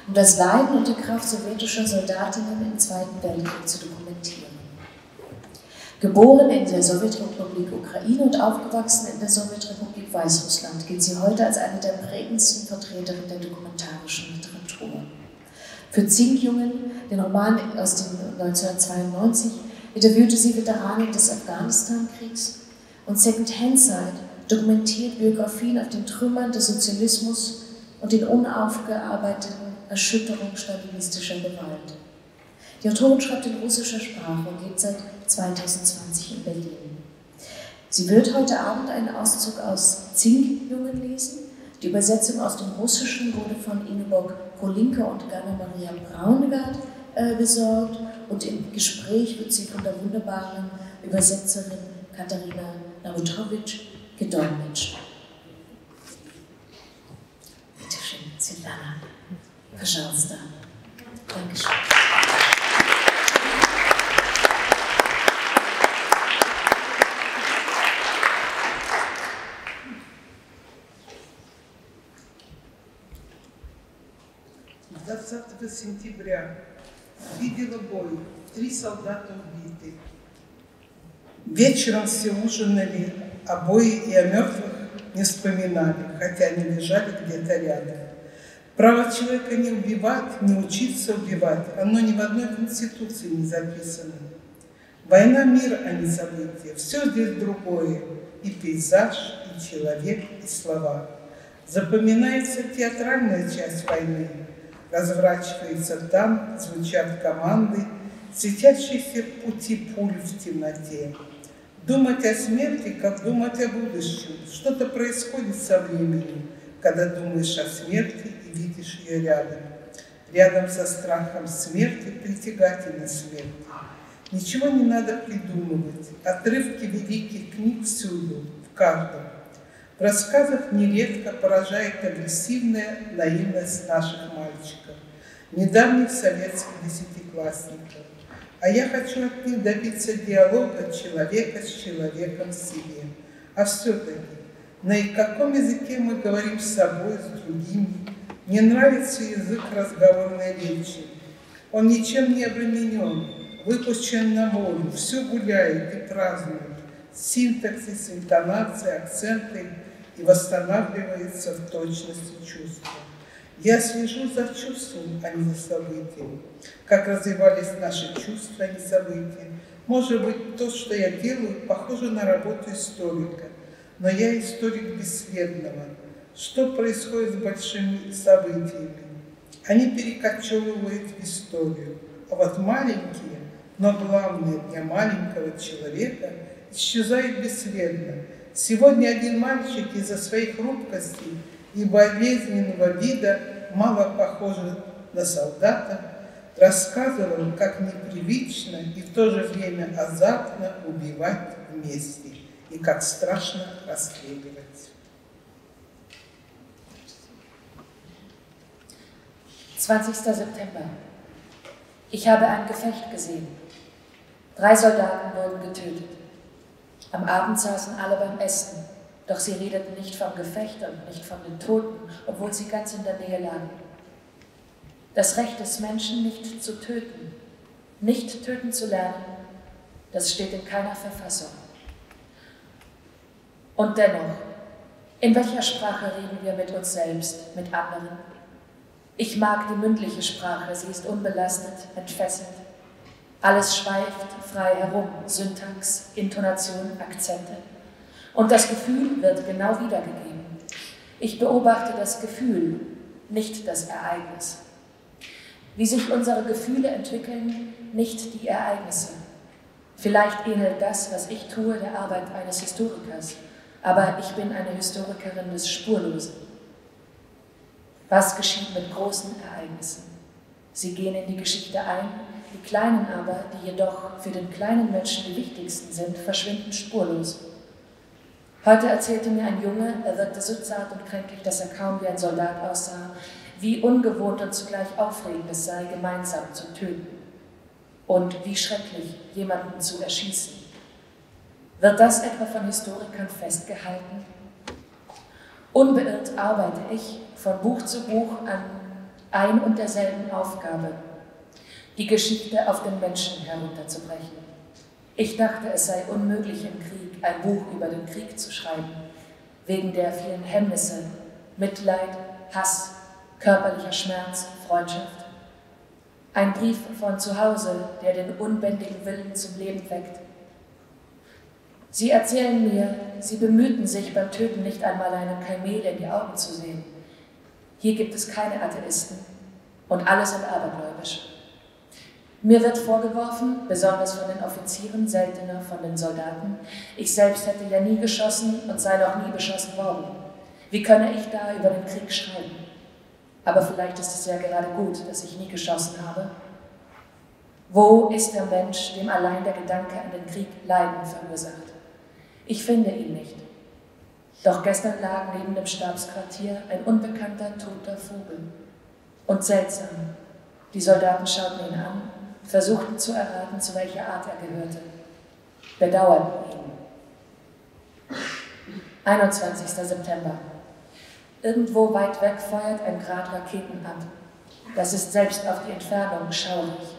um das Leiden und die Kraft sowjetischer Soldatinnen im Zweiten Weltkrieg zu dokumentieren. Geboren in der Sowjetrepublik Ukraine und aufgewachsen in der Sowjetrepublik Weißrussland, gilt sie heute als eine der prägendsten Vertreterinnen der dokumentarischen Literatur. Für Zinkjungen, den Roman aus dem 1992, interviewte sie Veteranen des Afghanistan-Kriegs, und Second-Hand-Side dokumentiert Biografien auf den Trümmern des Sozialismus und den unaufgearbeiteten Erschütterungen stalinistischer Gewalt. Die Autorin schreibt in russischer Sprache und lebt seit 2020 in Berlin. Sie wird heute Abend einen Auszug aus Zinkjungen lesen. Die Übersetzung aus dem Russischen wurde von Ingeborg Kolinke und Ganna-Maria Braunegard besorgt, und im Gespräch wird sie von der wunderbaren Übersetzerin Katharina Nabutowitsch gedolmetscht. Bitte schön, Swetlana. Пожалуйста. Dankeschön. Сентября видела бой, 3 солдата убиты. Вечером все ужинали, о бое и о мертвых не вспоминали, хотя они лежали где-то рядом. Право человека не убивать, не учиться убивать, оно ни в одной конституции не записано. Война – мир, а не событие. Все здесь другое. И пейзаж, и человек, и слова. Запоминается театральная часть войны. Разворачивается танк, звучат команды, светящиеся пути пуль в темноте. Думать о смерти, как думать о будущем. Что-то происходит со временем, когда думаешь о смерти и видишь ее рядом. Рядом со страхом смерти притягательна смерть. Ничего не надо придумывать. Отрывки великих книг всюду, в каждом. В рассказах нередко поражает агрессивная наивность наших мальчиков, недавних советских десятиклассников. А я хочу от них добиться диалога человека с человеком в себе. А все-таки, на каком языке мы говорим с собой, с другими? Мне нравится язык разговорной речи. Он ничем не обременен, выпущен на волю, все гуляет и празднует. Синтаксис, интонация, акценты, и восстанавливается в точности чувства. Я слежу за чувством, а не за событием. Как развивались наши чувства, а не события. Может быть, то, что я делаю, похоже на работу историка. Но я историк бесследного. Что происходит с большими событиями? Они перекочевывают в историю. А вот маленькие, но главное для маленького человека, исчезают бесследно. Сегодня один мальчик из-за своей хрупкости и болезненного вида, мало похожий на солдата, рассказывал, как непривычно и в то же время азартно убивать вместе, и как страшно расстреливать. 20. September. Ich habe ein Gefecht gesehen. 3 Soldaten wurden getötet. Am Abend saßen alle beim Essen, doch sie redeten nicht vom Gefecht und nicht von den Toten, obwohl sie ganz in der Nähe lagen. Das Recht des Menschen, nicht zu töten, nicht töten zu lernen, das steht in keiner Verfassung. Und dennoch, in welcher Sprache reden wir mit uns selbst, mit anderen? Ich mag die mündliche Sprache, sie ist unbelastet, entfesselt. Alles schweift frei herum, Syntax, Intonation, Akzente. Und das Gefühl wird genau wiedergegeben. Ich beobachte das Gefühl, nicht das Ereignis. Wie sich unsere Gefühle entwickeln, nicht die Ereignisse. Vielleicht ähnelt das, was ich tue, der Arbeit eines Historikers. Aber ich bin eine Historikerin des Spurlosen. Was geschieht mit großen Ereignissen? Sie gehen in die Geschichte ein, die kleinen aber, die jedoch für den kleinen Menschen die wichtigsten sind, verschwinden spurlos. Heute erzählte mir ein Junge, er wirkte so zart und kränklich, dass er kaum wie ein Soldat aussah, wie ungewohnt und zugleich aufregend es sei, gemeinsam zu töten. Und wie schrecklich, jemanden zu erschießen. Wird das etwa von Historikern festgehalten? Unbeirrt arbeite ich von Buch zu Buch an ein und derselben Aufgabe, die Geschichte auf den Menschen herunterzubrechen. Ich dachte, es sei unmöglich im Krieg ein Buch über den Krieg zu schreiben, wegen der vielen Hemmnisse, Mitleid, Hass, körperlicher Schmerz, Freundschaft. Ein Brief von zu Hause, der den unbändigen Willen zum Leben weckt. Sie erzählen mir, sie bemühten sich beim Töten nicht einmal einem Kamel in die Augen zu sehen. Hier gibt es keine Atheisten und alle sind abergläubisch. Mir wird vorgeworfen, besonders von den Offizieren, seltener von den Soldaten, ich selbst hätte ja nie geschossen und sei noch nie beschossen worden. Wie könne ich da über den Krieg schreiben? Aber vielleicht ist es ja gerade gut, dass ich nie geschossen habe. Wo ist der Mensch, dem allein der Gedanke an den Krieg Leiden verursacht? Ich finde ihn nicht. Doch gestern lag neben dem Stabsquartier ein unbekannter, toter Vogel. Und seltsam, die Soldaten schauten ihn an, versuchten zu erraten, zu welcher Art er gehörte, bedauerten ihn. 21. September. Irgendwo weit weg feuert ein Grad Raketen ab. Das ist selbst auf die Entfernung schaurig.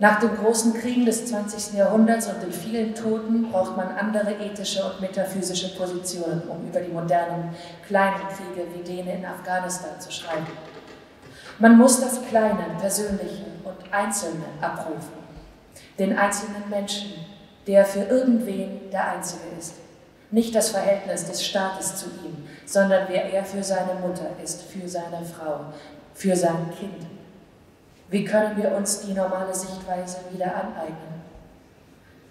Nach den großen Kriegen des 20. Jahrhunderts und den vielen Toten braucht man andere ethische und metaphysische Positionen, um über die modernen, kleinen Kriege wie dene in Afghanistan zu schreiben. Man muss das Kleine, Persönliche und Einzelne abrufen. Den einzelnen Menschen, der für irgendwen der Einzige ist. Nicht das Verhältnis des Staates zu ihm, sondern wer er für seine Mutter ist, für seine Frau, für sein Kind. Wie können wir uns die normale Sichtweise wieder aneignen?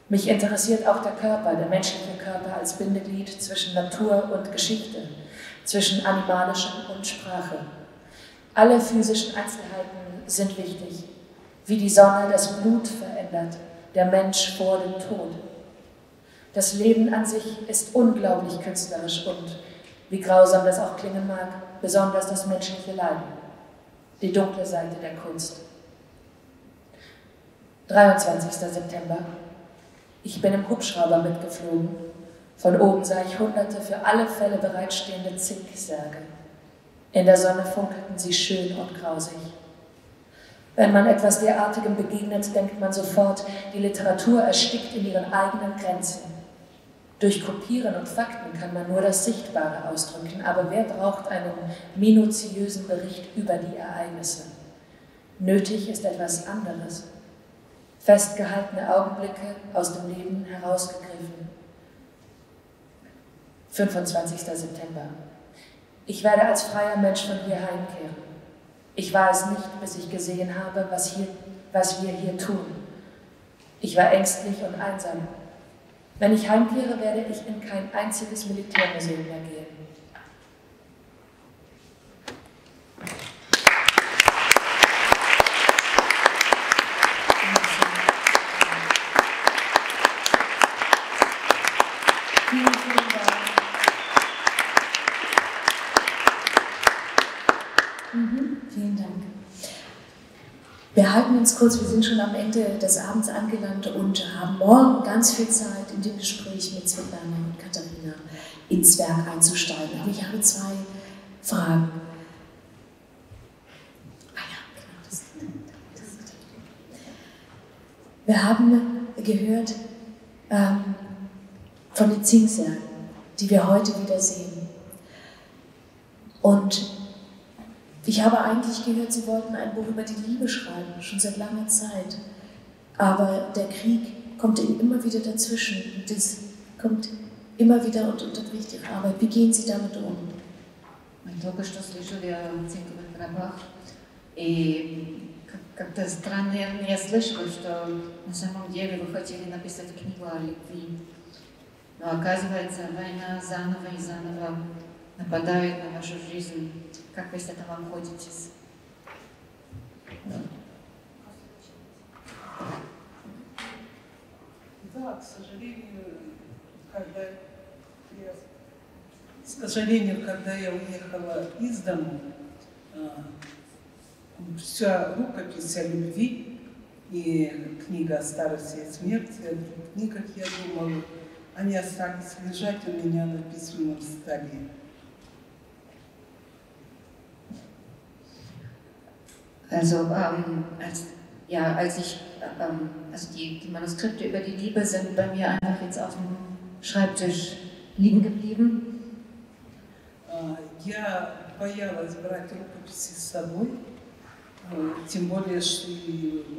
Mich interessiert auch der Körper, der menschliche Körper als Bindeglied zwischen Natur und Geschichte, zwischen Animalischem und Sprache. Alle physischen Einzelheiten sind wichtig, wie die Sonne das Blut verändert, der Mensch vor dem Tod. Das Leben an sich ist unglaublich künstlerisch und, wie grausam das auch klingen mag, besonders das menschliche Leiden, die dunkle Seite der Kunst. 23. September. Ich bin im Hubschrauber mitgeflogen. Von oben sah ich hunderte für alle Fälle bereitstehende Zinksärge. In der Sonne funkelten sie schön und grausig. Wenn man etwas derartigem begegnet, denkt man sofort, die Literatur erstickt in ihren eigenen Grenzen. Durch Kopieren und Fakten kann man nur das Sichtbare ausdrücken, aber wer braucht einen minutiösen Bericht über die Ereignisse? Nötig ist etwas anderes. Festgehaltene Augenblicke aus dem Leben herausgegriffen. 25. September. Ich werde als freier Mensch von hier heimkehren. Ich war es nicht, bis ich gesehen habe, was wir hier tun. Ich war ängstlich und einsam. Wenn ich heimkehre, werde ich in kein einziges Militärmuseum mehr gehen. Vielen Dank. Wir halten uns kurz, wir sind schon am Ende des Abends angelangt und haben morgen ganz viel Zeit, in dem Gespräch mit Swetlana und Katharina ins Werk einzusteigen. Aber ich habe zwei Fragen. Wir haben gehört von den Zingsern, die wir heute wieder sehen. Und ich habe eigentlich gehört, Sie wollten ein Buch über die Liebe schreiben, schon seit langer Zeit. Aber der Krieg kommt Ihnen immer wieder dazwischen. Und das kommt immer wieder und unterbricht Ihre Arbeit. Wie gehen Sie damit um? Мы только что слышали о цинковых гробах, и как-то странно я слышала, что на самом деле вы хотели написать книгу о любви. Но оказывается, война заново и заново нападает на вашу жизнь. Как вы с этим обходитесь? Да, к сожалению, когда я уехала из дому, вся рукопись о любви и книга о старости и смерти, о двух книгах, я думала, они остались лежать у меня на письменном столе. Also, die Manuskripte über die Liebe sind bei mir einfach jetzt auf dem Schreibtisch liegen geblieben. Я боялась брать рукописи с собой, тем более, что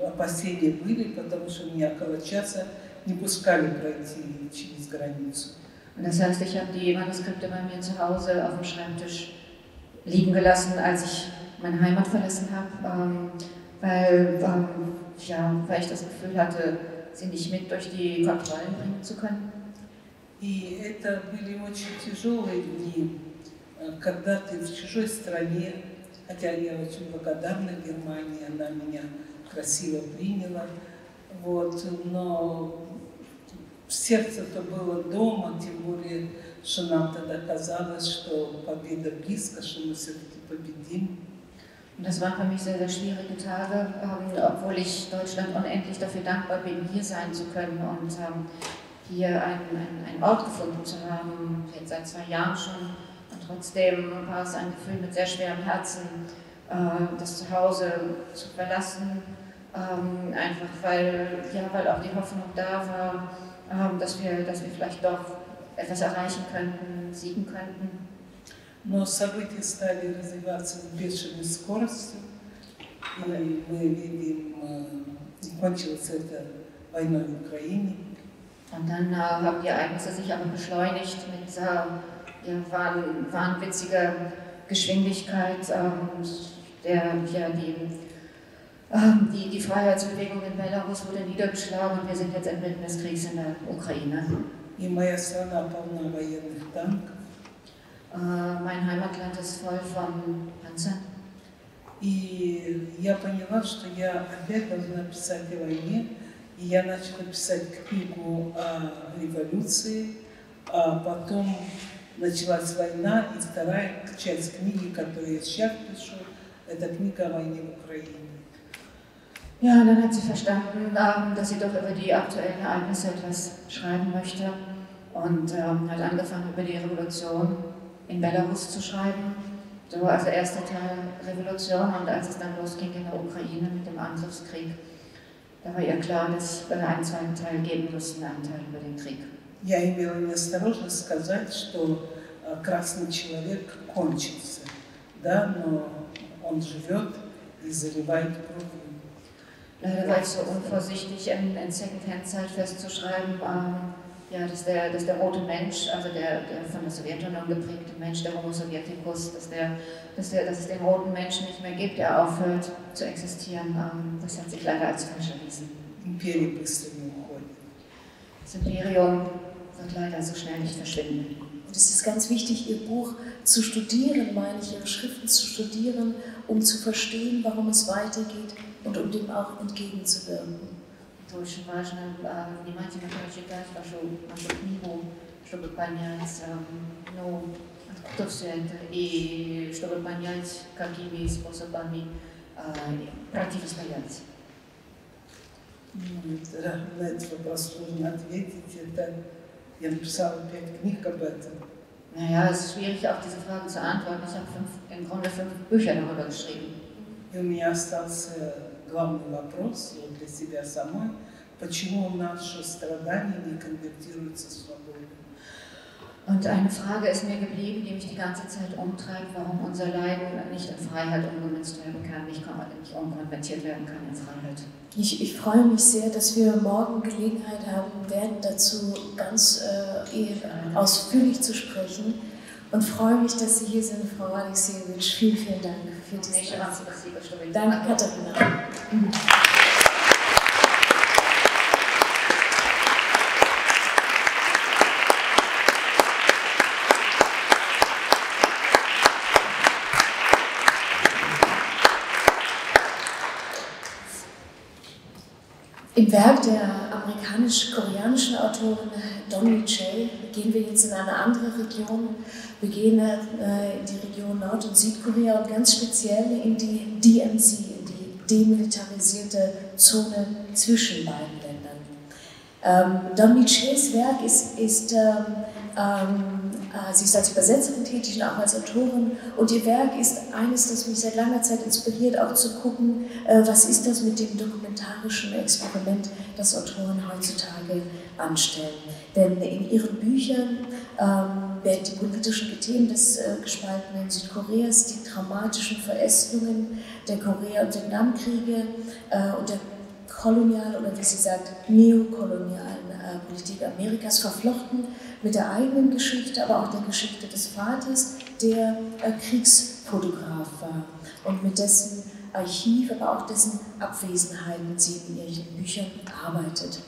опасения были, потому что меня около часа не пускали пройти через границу. Das heißt, ich habe die Manuskripte bei mir zu Hause auf dem Schreibtisch liegen gelassen, als ich meine Heimat verlassen habe, weil ich das Gefühl hatte, sie nicht mit durch die Kontrollen bringen zu können. И это были очень тяжелые дни, когда ты в чужой стране, хотя я очень благодарна Германии, она меня красиво приняла, но сердце-то было дома, тем более, что нам тогда казалось, что победа близко, что мы все-таки победим. Das waren für mich sehr, sehr schwierige Tage, obwohl ich Deutschland unendlich dafür dankbar bin, hier sein zu können und hier einen Ort gefunden zu haben, jetzt seit 2 Jahren schon. Und trotzdem war es ein Gefühl mit sehr schwerem Herzen, das Zuhause zu verlassen, einfach weil auch die Hoffnung da war, dass wir vielleicht doch etwas erreichen könnten, siegen könnten. Но события стали развиваться с бешеной скоростью, и мы видим, кончилась эта война в Украине. Und dann haben die Ereignisse sich aber beschleunigt mit wahnwitziger Geschwindigkeit. Die Freiheitsbewegung in Belarus wurde niedergeschlagen und wir sind jetzt inmitten des Kriegs in der Ukraine. И моя страна полна военных танков. Mein Heimatland ist voll von Panzern. И я поняла, что я опять должна писать о войне. И я начала писать книгу о революции, а потом началась война, и вторая часть книги, которую я сейчас пишу, это книга о войне в Украине. Ja, und dann hat sie verstanden, dass sie doch über die aktuellen Ereignisse etwas schreiben möchte und hat angefangen, über die Revolution in Belarus zu schreiben. So, also erster Teil Revolution, und als es dann losging in der Ukraine mit dem Angriffskrieg, da war ihr klar, dass wir einen zweiten Teil geben mussten, einen Teil über den Krieg. Я имела неосторожность сказать, что красный человек кончился, да, но он живет и заливает кровью. Leider war ich so unvorsichtig, in Secondhand-Zeit festzuschreiben, dass der rote Mensch, also der von der Sowjetunion geprägte Mensch, der Homo Sovieticus, dass es den roten Menschen nicht mehr gibt, der aufhört zu existieren. Das hat sich leider als falsch erwiesen. Das Imperium wird leider so schnell nicht verschwinden. Und es ist ganz wichtig, Ihr Buch zu studieren, meine ich, Ihre Schriften zu studieren, um zu verstehen, warum es weitergeht und um dem auch entgegenzuwirken. Это очень важно внимательно прочитать вашу книгу, чтобы понять, откуда все это, и чтобы понять, какими способами противостоять. На этот вопрос сложно ответить. Я написала 5 книг об этом. Naja, es ist schwierig, auf diese Frage zu antworten. Ich habe im Grunde 5 Bücher darüber geschrieben. И у меня остался главный вопрос для себя самой. почему наши страдания не конвертируются в свободу. Und eine Frage ist mir geblieben, die mich die ganze Zeit umtreibt, warum unser Leiden nicht in Freiheit umgemünzt werden kann, nicht umkonvertiert werden kann in Freiheit. Ich freue mich sehr, dass wir morgen Gelegenheit haben werden, dazu ganz ausführlich zu sprechen und freue mich, dass Sie hier sind, Frau Alexijewitsch. Vielen, vielen Dank für diese Dank. Danke, Katharina. Im Werk der amerikanisch-koreanischen Autorin Choi gehen wir jetzt in eine andere Region. Wir gehen in die Region Nord- und Südkorea und ganz speziell in die DMZ, in die demilitarisierte Zone zwischen beiden Ländern. Chois Werk sie ist als Übersetzerin tätig und auch als Autorin, und ihr Werk ist eines, das mich seit langer Zeit inspiriert, auch zu gucken, was ist das mit dem dokumentarischen Experiment, das Autoren heutzutage anstellen. Denn in ihren Büchern werden die politischen Themen des gespaltenen Südkoreas, die dramatischen Verästelungen der Korea- und Vietnamkriege und der kolonialen oder wie sie sagt, neokolonialen Politik Amerikas verflochten mit der eigenen Geschichte, aber auch der Geschichte des Vaters, der Kriegsfotograf war und mit dessen Archiv, aber auch dessen Abwesenheiten sie in ihren Büchern arbeitet.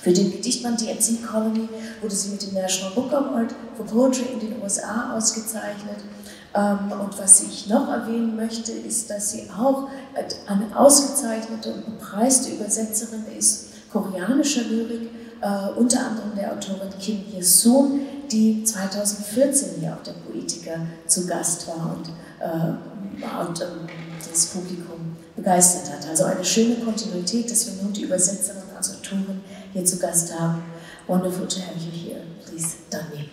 Für den Gedichtband Die MC Colony wurde sie mit dem National Book Award for Poetry in den USA ausgezeichnet. Und was ich noch erwähnen möchte, ist, dass sie auch eine ausgezeichnete und bepreiste Übersetzerin ist koreanischer Lyrik, unter anderem der Autorin Kim Hye-sun, die 2014 hier auf der Poetica zu Gast war und das Publikum begeistert hat. Also eine schöne Kontinuität, dass wir nun die Übersetzerin als Autorin hier zu Gast haben. Wonderful to have you here. Please, Dani.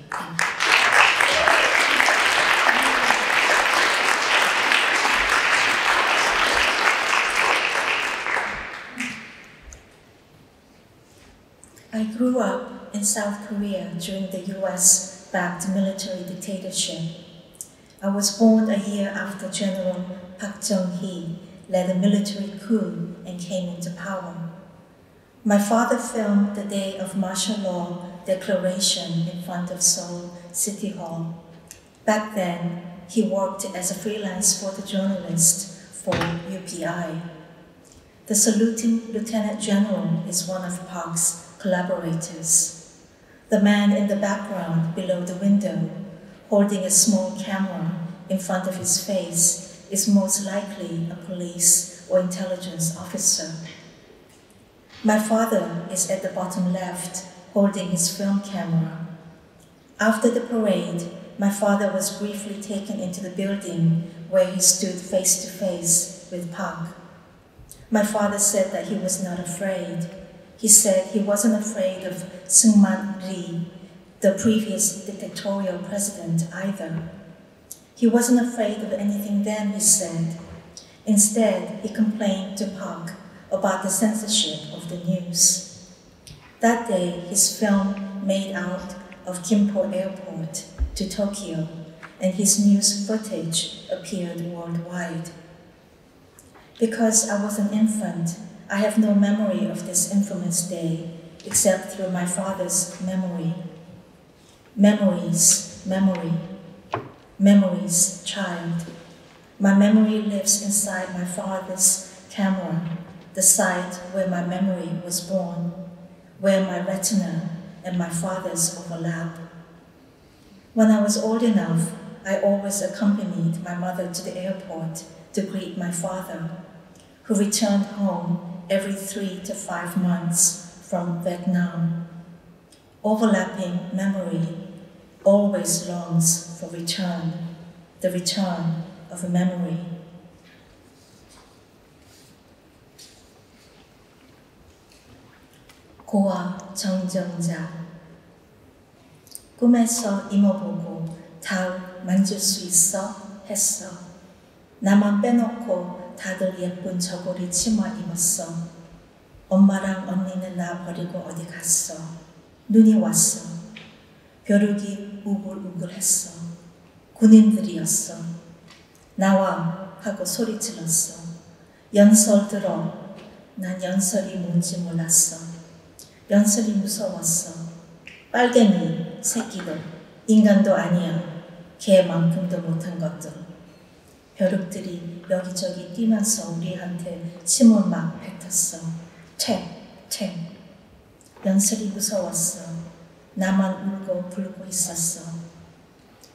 I grew up in South Korea during the US-backed military dictatorship. I was born a year after General Park Chung-hee led a military coup and came into power. My father filmed the day of martial law declaration in front of Seoul City Hall. Back then, he worked as a freelance photojournalist for UPI. The saluting Lieutenant General is one of Park's collaborators. The man in the background below the window, holding a small camera in front of his face, is most likely a police or intelligence officer. My father is at the bottom left, holding his film camera. After the parade, my father was briefly taken into the building where he stood face to face with Park. My father said that he was not afraid. He said he wasn't afraid of Syngman Rhee, the previous dictatorial president, either. He wasn't afraid of anything then, he said. Instead, he complained to Park about the censorship of the news. That day, his film made out of Gimpo Airport to Tokyo, and his news footage appeared worldwide. Because I was an infant, I have no memory of this infamous day, except through my father's memory. Memories, memory. Memories, child. My memory lives inside my father's camera, the site where my memory was born, where my retina and my father's overlap. When I was old enough, I always accompanied my mother to the airport to greet my father, who returned home every 3 to 5 months from Vietnam. Overlapping memory always longs for return, the return of a memory. 고아 정정자. 꿈에서 이모 보고 다 만질 수 있어? 했어. 나만 빼놓고 다들 예쁜 저고리 치마 입었어. 엄마랑 언니는 나 버리고 어디 갔어. 눈이 왔어. 벼룩이 우글우글했어. 군인들이었어. 나와 하고 소리 질렀어. 연설 들어. 난 연설이 뭔지 몰랐어. 연설이 무서웠어. 빨갱이, 새끼들, 인간도 아니야. 개만큼도 못한 것들. 벼룩들이 여기저기 뛰면서 우리한테 침을 막 뱉었어. 퇴. 연설이 무서웠어. 나만 울고 불고 있었어.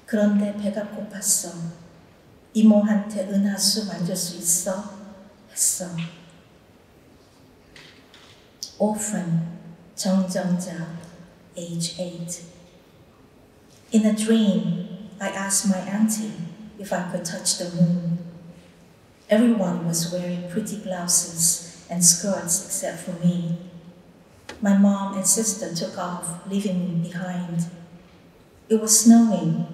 그런데 배가 고팠어. 이모한테 은하수 만질 수 있어? 했어. Orphan, 정정자, age 8. In a dream, I asked my auntie if I could touch the moon. Everyone was wearing pretty blouses and skirts except for me. My mom and sister took off, leaving me behind. It was snowing.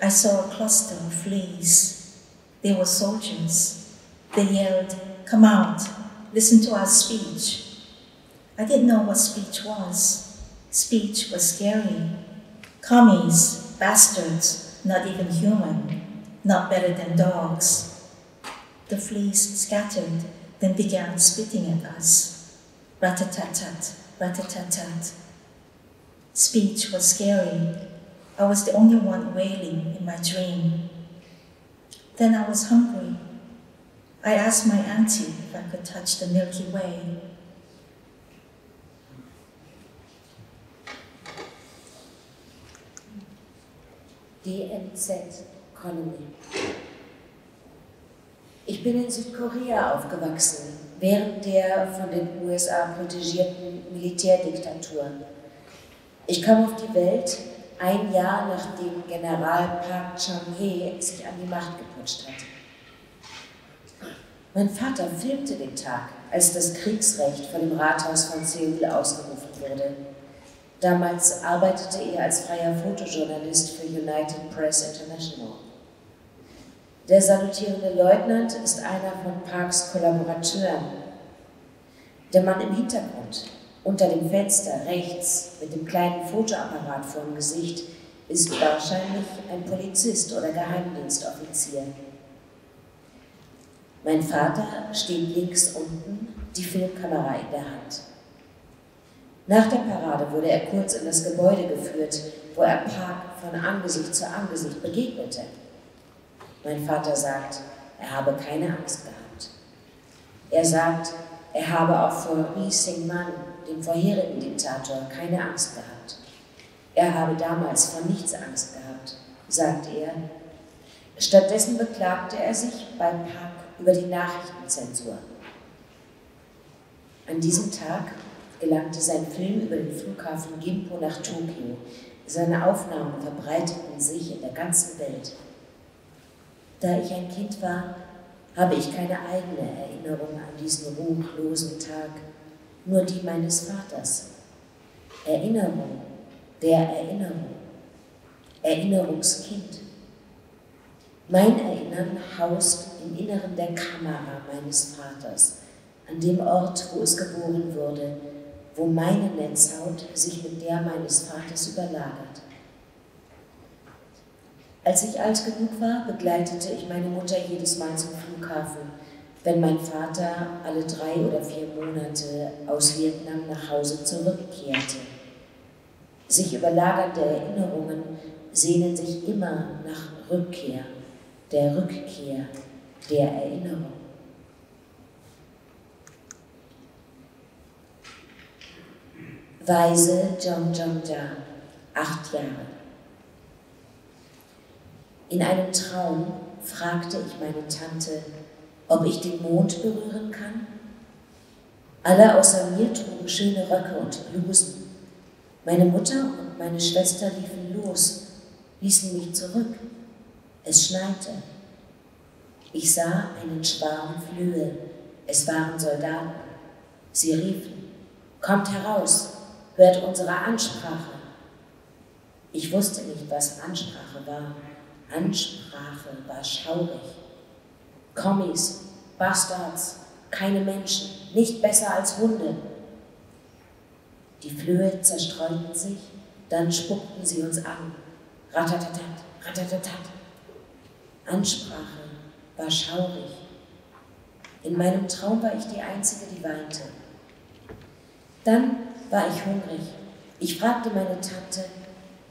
I saw a cluster of fleas. They were soldiers. They yelled, "Come out, listen to our speech." I didn't know what speech was. Speech was scary. Commies, bastards, not even human, not better than dogs. The fleas scattered, then began spitting at us. Rat-a-tat-tat, rat-a-tat-tat. Speech was scary. I was the only one wailing in my dream. Then I was hungry. I asked my auntie if I could touch the Milky Way. DNZ Colony. Ich bin in Südkorea aufgewachsen, während der von den USA protegierten Militärdiktatur. Ich kam auf die Welt ein Jahr nachdem General Park Chung-hee sich an die Macht geputscht hatte. Mein Vater filmte den Tag, als das Kriegsrecht von dem Rathaus von Seoul ausgerufen wurde. Damals arbeitete er als freier Fotojournalist für United Press International. Der salutierende Leutnant ist einer von Parks Kollaborateuren. Der Mann im Hintergrund, unter dem Fenster rechts mit dem kleinen Fotoapparat vor dem Gesicht, ist wahrscheinlich ein Polizist oder Geheimdienstoffizier. Mein Vater steht links unten, die Filmkamera in der Hand. Nach der Parade wurde er kurz in das Gebäude geführt, wo er Park von Angesicht zu Angesicht begegnete. Mein Vater sagt, er habe keine Angst gehabt. Er sagt, er habe auch vor Lee Sing-man, dem vorherigen Diktator, keine Angst gehabt. Er habe damals vor nichts Angst gehabt, sagt er. Stattdessen beklagte er sich bei Park über die Nachrichtenzensur. An diesem Tag gelangte sein Film über den Flughafen Gimpo nach Tokio. Seine Aufnahmen verbreiteten sich in der ganzen Welt. Da ich ein Kind war, habe ich keine eigene Erinnerung an diesen ruchlosen Tag, nur die meines Vaters. Erinnerung der Erinnerung. Erinnerungskind. Mein Erinnern haust im Inneren der Kamera meines Vaters, an dem Ort, wo es geboren wurde, wo meine Netzhaut sich mit der meines Vaters überlagert. Als ich alt genug war, begleitete ich meine Mutter jedes Mal zum Flughafen, wenn mein Vater alle 3 oder 4 Monate aus Vietnam nach Hause zurückkehrte. Sich überlagernde Erinnerungen sehnen sich immer nach Rückkehr, der Rückkehr der Erinnerung. Weise Jong-Jong-ja, 8 Jahre. In einem Traum fragte ich meine Tante, ob ich den Mond berühren kann. Alle außer mir trugen schöne Röcke und Blusen. Meine Mutter und meine Schwester liefen los, ließen mich zurück. Es schneite. Ich sah einen Schwarm Flöhe. Es waren Soldaten. Sie riefen, kommt heraus, hört unsere Ansprache. Ich wusste nicht, was Ansprache war. Ansprache war schaurig. Kommis, Bastards, keine Menschen, nicht besser als Hunde. Die Flöhe zerstreuten sich, dann spuckten sie uns an. Ratatatat, ratatatat. Ansprache war schaurig. In meinem Traum war ich die Einzige, die weinte. Dann war ich hungrig. Ich fragte meine Tante,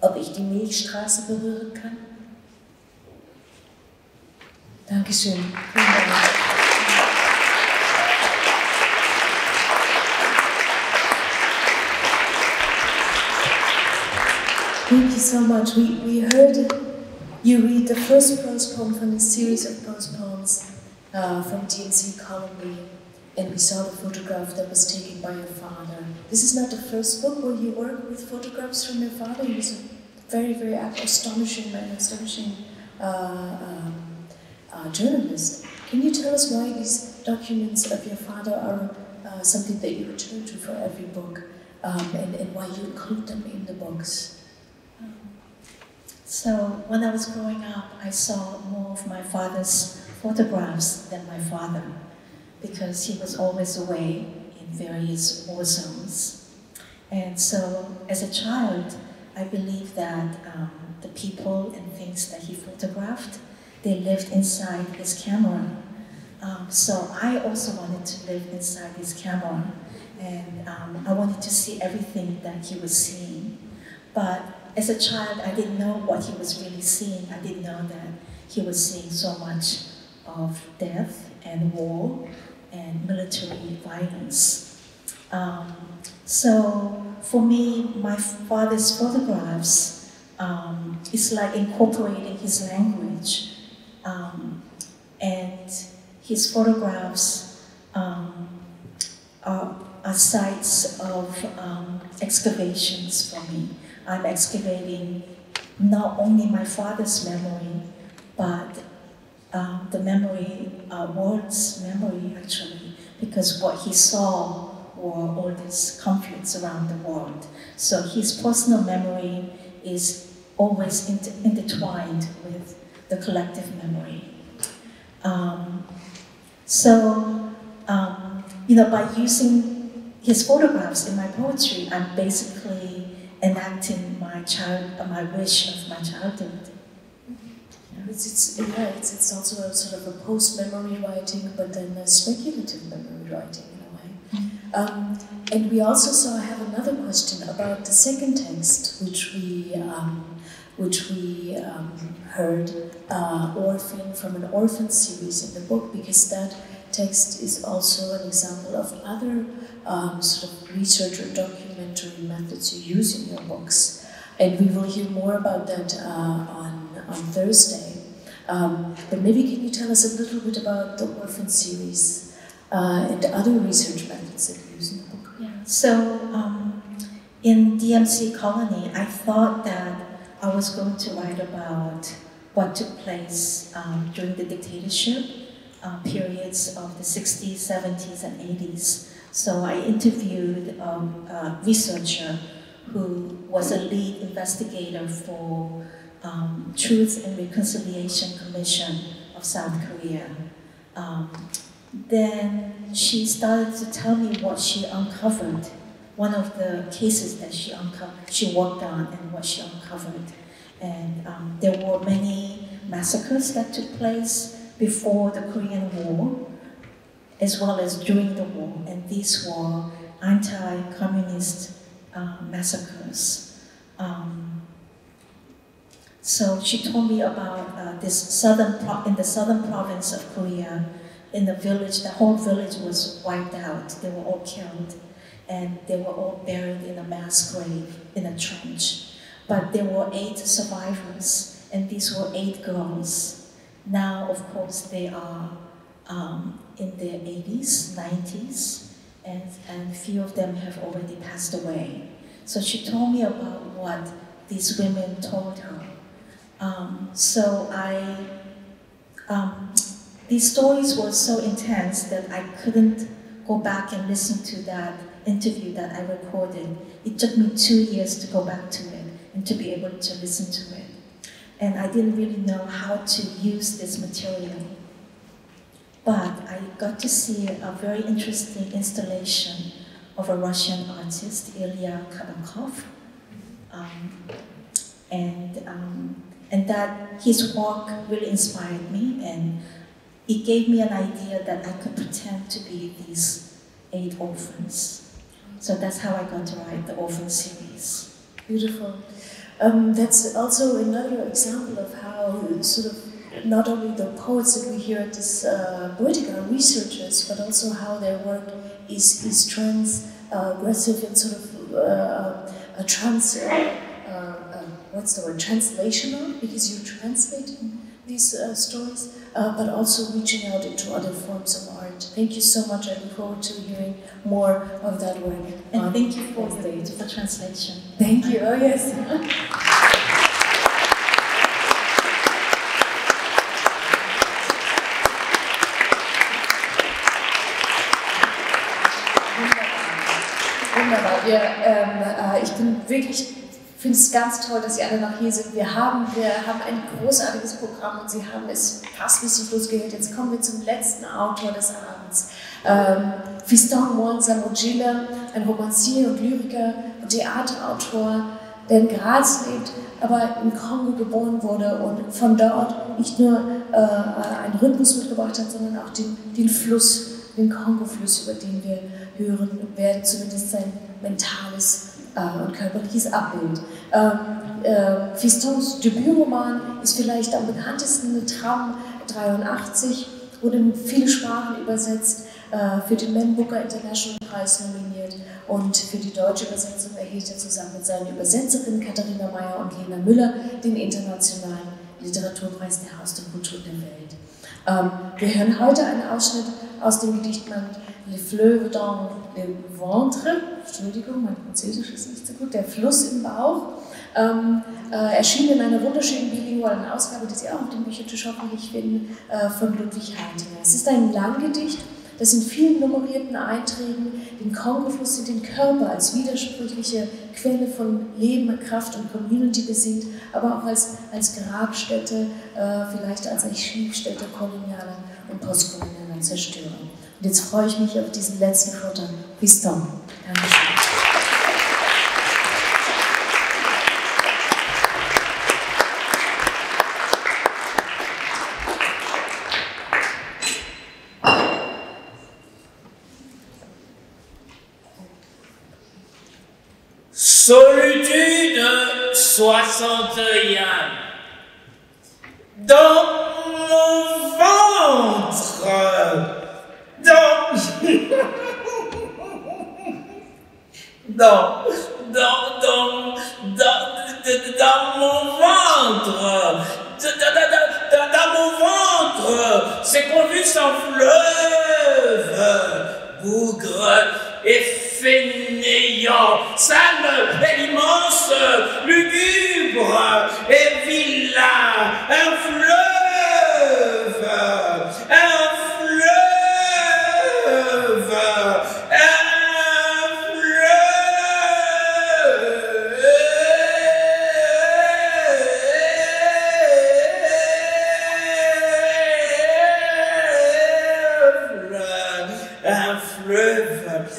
ob ich die Milchstraße berühren kann. Dankeschön. Vielen Dank. Thank you so much. We heard you read the first prose poem from this series of prose poems from DMC Colony, and we saw the photograph that was taken by your father. This is not the first book where you work with photographs from your father. He was a very, very astonishing journalist. Can you tell us why these documents of your father are something that you return to for every book, and why you include them in the books? So when I was growing up, I saw more of my father's photographs than my father, because he was always away in various war zones. And so as a child, I believed that the people and things that he photographed, they lived inside his camera. So I also wanted to live inside his camera, and I wanted to see everything that he was seeing. But as a child, I didn't know what he was really seeing. I didn't know that he was seeing so much of death and war and military violence. So for me, my father's photographs is like incorporating his language, and his photographs are sites of excavations for me. I'm excavating not only my father's memory, but the memory, world's memory actually, because what he saw were all these conflicts around the world. So his personal memory is always intertwined with the collective memory. By using his photographs in my poetry, I'm basically enacting my wish of my childhood. It's also a sort of a post-memory writing, but then a speculative memory writing in a way. And we also have another question about the second text, which we heard, Orphan, from an Orphan series in the book, because that text is also an example of other sort of research or documentary methods you use in your books. And we will hear more about that on Thursday. But maybe can you tell us a little bit about the Orphan series and other research methods that you use in the book? Yeah. So in DMC Colony, I thought that I was going to write about what took place during the dictatorship periods of the 60s, 70s, and 80s. So I interviewed a researcher who was a lead investigator for Truth and Reconciliation Commission of South Korea. Then she started to tell me what she uncovered, one of the cases that she worked on and what she uncovered. And there were many massacres that took place before the Korean War, as well as during the war, and these were anti-communist massacres. So she told me about in the southern province of Korea, in the village, the whole village was wiped out. They were all killed, and they were all buried in a mass grave in a trench. But there were 8 survivors, and these were 8 girls. Now, of course, they are in their 80s, 90s, and a few of them have already passed away. So she told me about what these women told her. These stories were so intense that I couldn't go back and listen to that interview that I recorded. It took me 2 years to go back to it and to be able to listen to it. And I didn't really know how to use this material. but I got to see a very interesting installation of a Russian artist, Ilya Kabakov, and that his work really inspired me, and it gave me an idea that I could pretend to be these 8 orphans. So that's how I got to write the Orphan series. Beautiful. That's also another example of how sort of not only the poets that we hear at this Poetica are researchers, but also how their work is transgressive and sort of translational, because you translate these stories, but also reaching out into other forms of art. Thank you so much. I look forward to hearing more of that work. And thank you for the translation. Thank you. Oh, yes. Wunderbar. Ich finde es ganz toll, dass Sie alle noch hier sind. Wir haben ein großartiges Programm und Sie haben es fast bis zum Schluss gehört. Jetzt kommen wir zum letzten Autor des Abends. Fiston, Mwanza, Mujila, ein Romancier und Lyriker und Theaterautor, der in Graz lebt, aber im Kongo geboren wurde und von dort nicht nur einen Rhythmus mitgebracht hat, sondern auch den Fluss, den Kongo-Fluss, über den wir hören werden, zumindest sein mentales und körperliches Abbild. Fistons Debütroman ist vielleicht am bekanntesten, Tram 83, wurde in viele Sprachen übersetzt, für den Man Booker International Preis nominiert und für die deutsche Übersetzung erhielt er zusammen mit seinen Übersetzerinnen Katharina Meyer und Lena Müller den internationalen Literaturpreis der Haus der Kultur der Welt. Wir hören heute einen Ausschnitt aus dem Gedichtband Les fleuves dans le ventre, Entschuldigung, mein Französisch ist nicht so gut, der Fluss im Bauch, erschien in einer wunderschönen bilingualen Ausgabe, die Sie auch auf dem Büchertisch hoffentlich finden, von Ludwig Heitinger. Es ist ein Langgedicht, das in vielen nummerierten Einträgen den Kongo-Fluss in den Körper als widersprüchliche Quelle von Leben, Kraft und Community besingt, aber auch als Grabstätte, vielleicht als Archivstätte kolonialer und postkolonialer Zerstörung. Und jetzt freue ich mich auf diesen letzten Vortrag. Fiston. Dankeschön. Solitude 61. Dans mon ventre, dans mon ventre, c'est convulse en fleuve, bougre et fainéant, salme et immense, lugubre et vilain, un fleuve,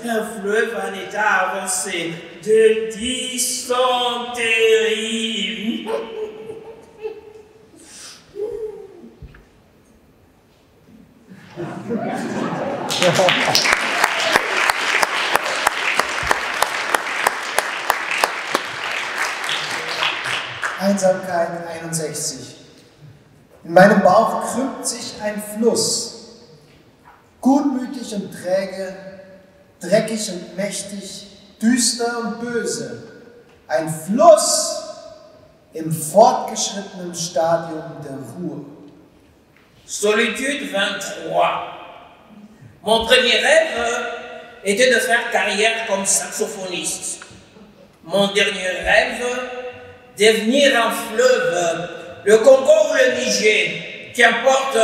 un fleuve en état avancé de dysenterie. Einsamkeit 61. In meinem Bauch krümmt sich ein Fluss, gutmütig und träge, dreckig und mächtig, düster und böse. Ein Fluss im fortgeschrittenen Stadium der Ruhe. Solitude 23. Mon premier rêve était de faire carrière comme saxophoniste. Mon dernier rêve, devenir un fleuve, le Congo ou le Niger, qu'importe,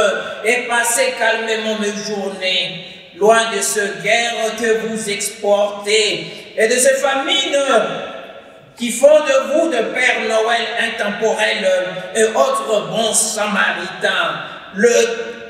et passer calmement mes journées, loin de ce guerre que vous exportez et de ces famines qui font de vous de Père Noël intemporel et autres bons samaritains. Le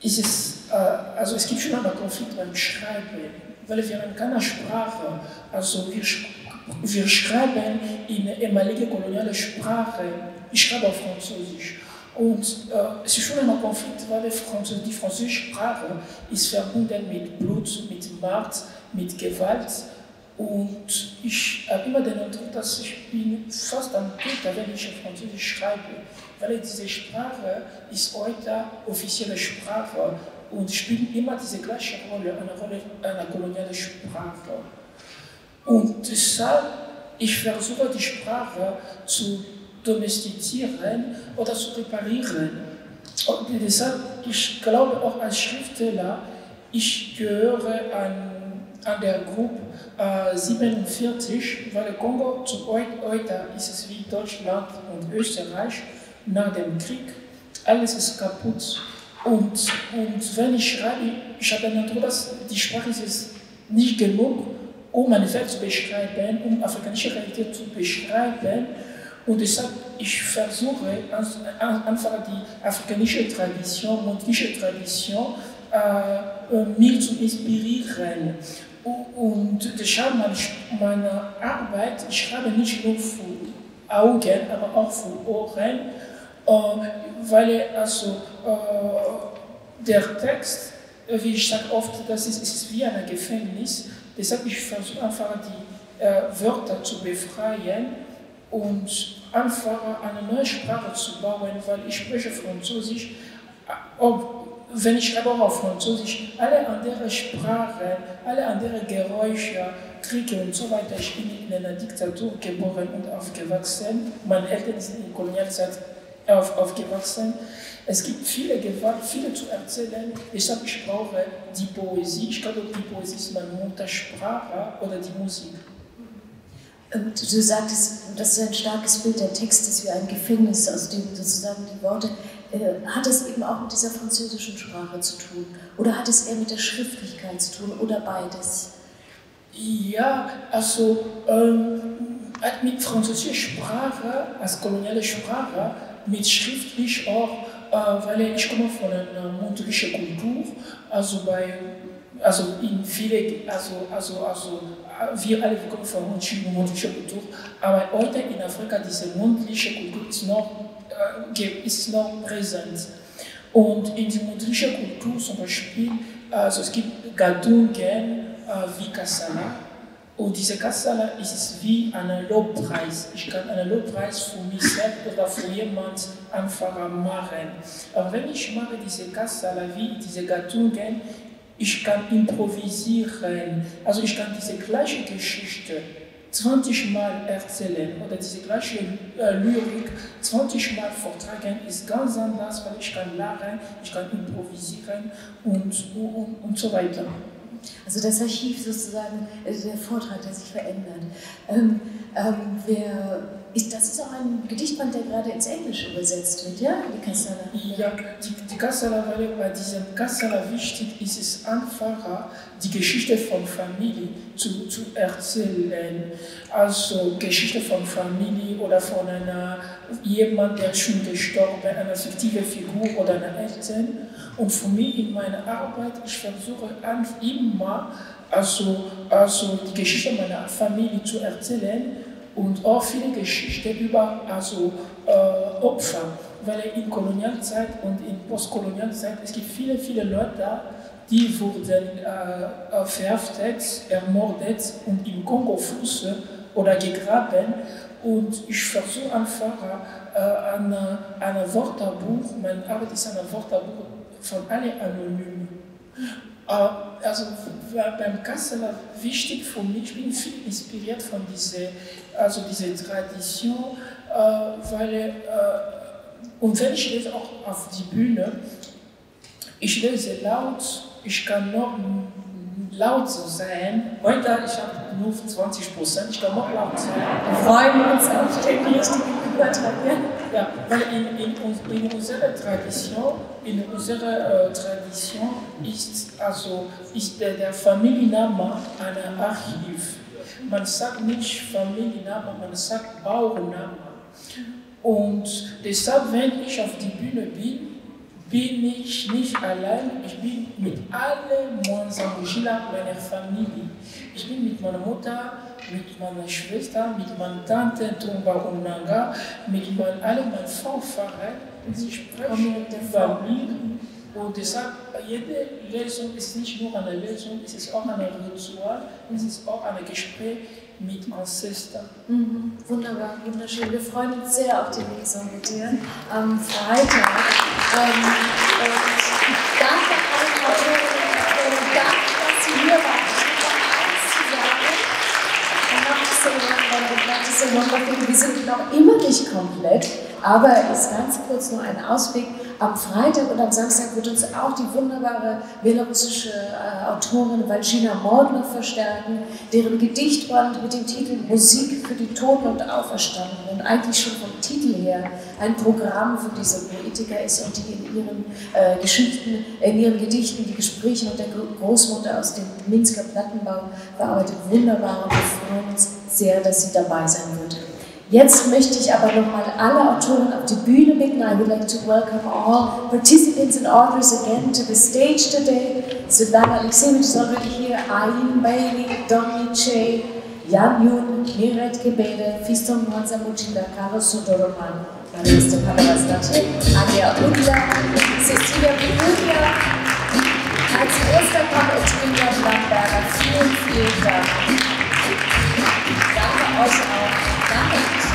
also es gibt schon einen Konflikt beim Schreiben, weil wir in keiner Sprache, also wir schreiben in ehemalige koloniale Sprache, ich schreibe auf Französisch. Und es ist schon ein Konflikt, weil die französische Sprache ist verbunden mit Blut, mit Macht, mit Gewalt. Und ich habe immer den Eindruck, dass ich bin fast am Täter, wenn ich auf Französisch schreibe. Weil diese Sprache ist heute offizielle Sprache und spielt immer diese gleiche Rolle, eine Rolle einer kolonialen Sprache. Und deshalb, ich versuche die Sprache zu domestizieren oder zu reparieren. Und deshalb, ich glaube auch als Schriftsteller, ich gehöre an der Gruppe 47, weil Kongo zu heute ist es wie Deutschland und Österreich nach dem Krieg. Alles ist kaputt. Und wenn ich schreibe, ich habe den Eindruck, dass die Sprache ist nicht genug, um eine Welt zu beschreiben, um afrikanische Realität zu beschreiben. Und deshalb, ich versuche einfach die afrikanische Tradition, mündliche Tradition, mich zu inspirieren. Und deshalb meine Arbeit, ich schreibe nicht nur für Augen, aber auch für Ohren, weil also der Text, wie ich sage oft, das ist wie ein Gefängnis. Deshalb ich versuche einfach die Wörter zu befreien und einfach eine neue Sprache zu bauen, weil ich spreche Französisch. Wenn ich schreibe auch auf Französisch, alle anderen Sprachen, alle anderen Geräusche, Kriege und so weiter, ich bin in einer Diktatur geboren und aufgewachsen. Meine Eltern sind in der Kolonialzeit aufgewachsen. Es gibt viele Gewalt, viele zu erzählen, deshalb ich brauche die Poesie. Ich glaube, die Poesie ist meine Muttersprache oder die Musik. Und du sagtest, das ist ein starkes Bild, der Text ist wie ein Gefängnis, aus dem sozusagen die Worte. Hat es eben auch mit dieser französischen Sprache zu tun? Oder hat es eher mit der Schriftlichkeit zu tun? Oder beides? Ja, also mit französischer Sprache als koloniale Sprache, mit schriftlich auch, weil ich komme von einer mündlichen Kultur, also in viele, wir alle kommen von mündlicher Kultur, aber heute in Afrika diese mündliche Kultur ist noch präsent. Und in der mündlichen Kultur zum Beispiel, also es gibt Gattungen wie Kassala. Und diese Kassala ist wie ein Lobpreis. Ich kann einen Lobpreis für mich selbst oder für jemanden einfach machen. Aber wenn ich mache diese Kassala wie diese Gattungen, ich kann improvisieren. Also ich kann diese gleiche Geschichte 20 Mal erzählen oder diese gleiche Lyrik 20 Mal vortragen, ist ganz anders, weil ich kann lachen, ich kann improvisieren und so weiter. Also das Archiv sozusagen, der Vortrag, der sich verändert. Das ist auch ein Gedichtband, der gerade ins Englische übersetzt wird, ja? Die Kassala. Ja, die Kassala, weil bei diesem Kassala wichtig ist es einfacher, die Geschichte von Familie zu erzählen. Also Geschichte von Familie oder von jemand, der schon gestorben ist, einer fiktive Figur oder einer Eltern. Und für mich in meiner Arbeit, ich versuche immer, die Geschichte meiner Familie zu erzählen und auch viele Geschichten über Opfer. Weil in Kolonialzeit und in Postkolonialzeit, es gibt viele Leute, die wurden verhaftet, ermordet und im Kongo-Fluss oder gegraben. Und ich versuche einfach ein Wörterbuch, meine Arbeit ist ein Wörterbuch von allen Anonymen. Also beim Kassala wichtig für mich, ich bin viel inspiriert von dieser Tradition, weil, und wenn ich lese auch auf die Bühne, ich lese laut, ich kann noch laut sein. Heute, ich habe nur 20%, ich kann noch laut sein. Wir freuen uns auf den richtigen Übertrag. Ja, weil in unserer Tradition, ist der Familienname ein Archiv. Man sagt nicht Familienname, man sagt Bauername. Und deshalb, wenn ich auf die Bühne bin, bin ich nicht allein, ich bin mit allen Mwanza Mujila, meiner Familie. Ich bin mit meiner Mutter, mit meiner Schwester, mit meiner Tante Tumba und Nanga, mit allen meinen Vorfahren. Ich spreche mit der Familie. Und deshalb, jede Lesung ist nicht nur eine Lesung, es ist auch ein Ritual, es ist auch ein Gespräch mit Ancestern. Mhm. Wunderbar, wunderschön. Wir freuen uns sehr auf die Lesung mit dir am Freitag. Und danke allen Autorinnen und danke, dass Sie hier waren. Ich noch eins zu sagen. Wir sind noch immer nicht komplett, aber es ist ganz kurz nur ein Ausblick. Am Freitag und am Samstag wird uns auch die wunderbare belarussische Autorin Vicuña Morgner verstärken, deren Gedichtband mit dem Titel Musik für die Toten und Auferstandenen eigentlich schon vom Titel her ein Programm für diese Poetica ist und die in ihren Geschichten, in ihren Gedichten die Gespräche mit der Großmutter aus dem Minsker Plattenbau verarbeitet. Wunderbar, und wir freuen uns sehr, dass sie dabei sein wird. Jetzt möchte ich aber nochmal alle Autoren auf die Bühne bitten. I would like to welcome all participants and authors again to the stage today. Swetlana Alexijewitsch is already here, Ayin Bailey, Donny Choi, Jan Yun, Miret Gebede, Fiston, Mwanza, Mujila, Carlos Sodoroman, Maria Stepanova-Stati, Anja Undla, Cecilia Vicuña. Als erster kommt Ottmar Blamberger. Vielen, vielen Dank. Danke euch auch. Danke, ich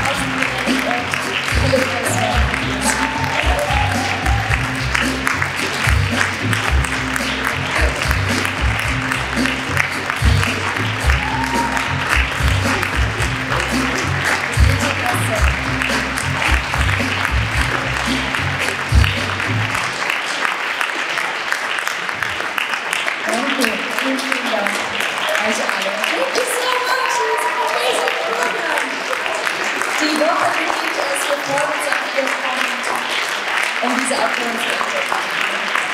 diese Ablehnung zu entdecken.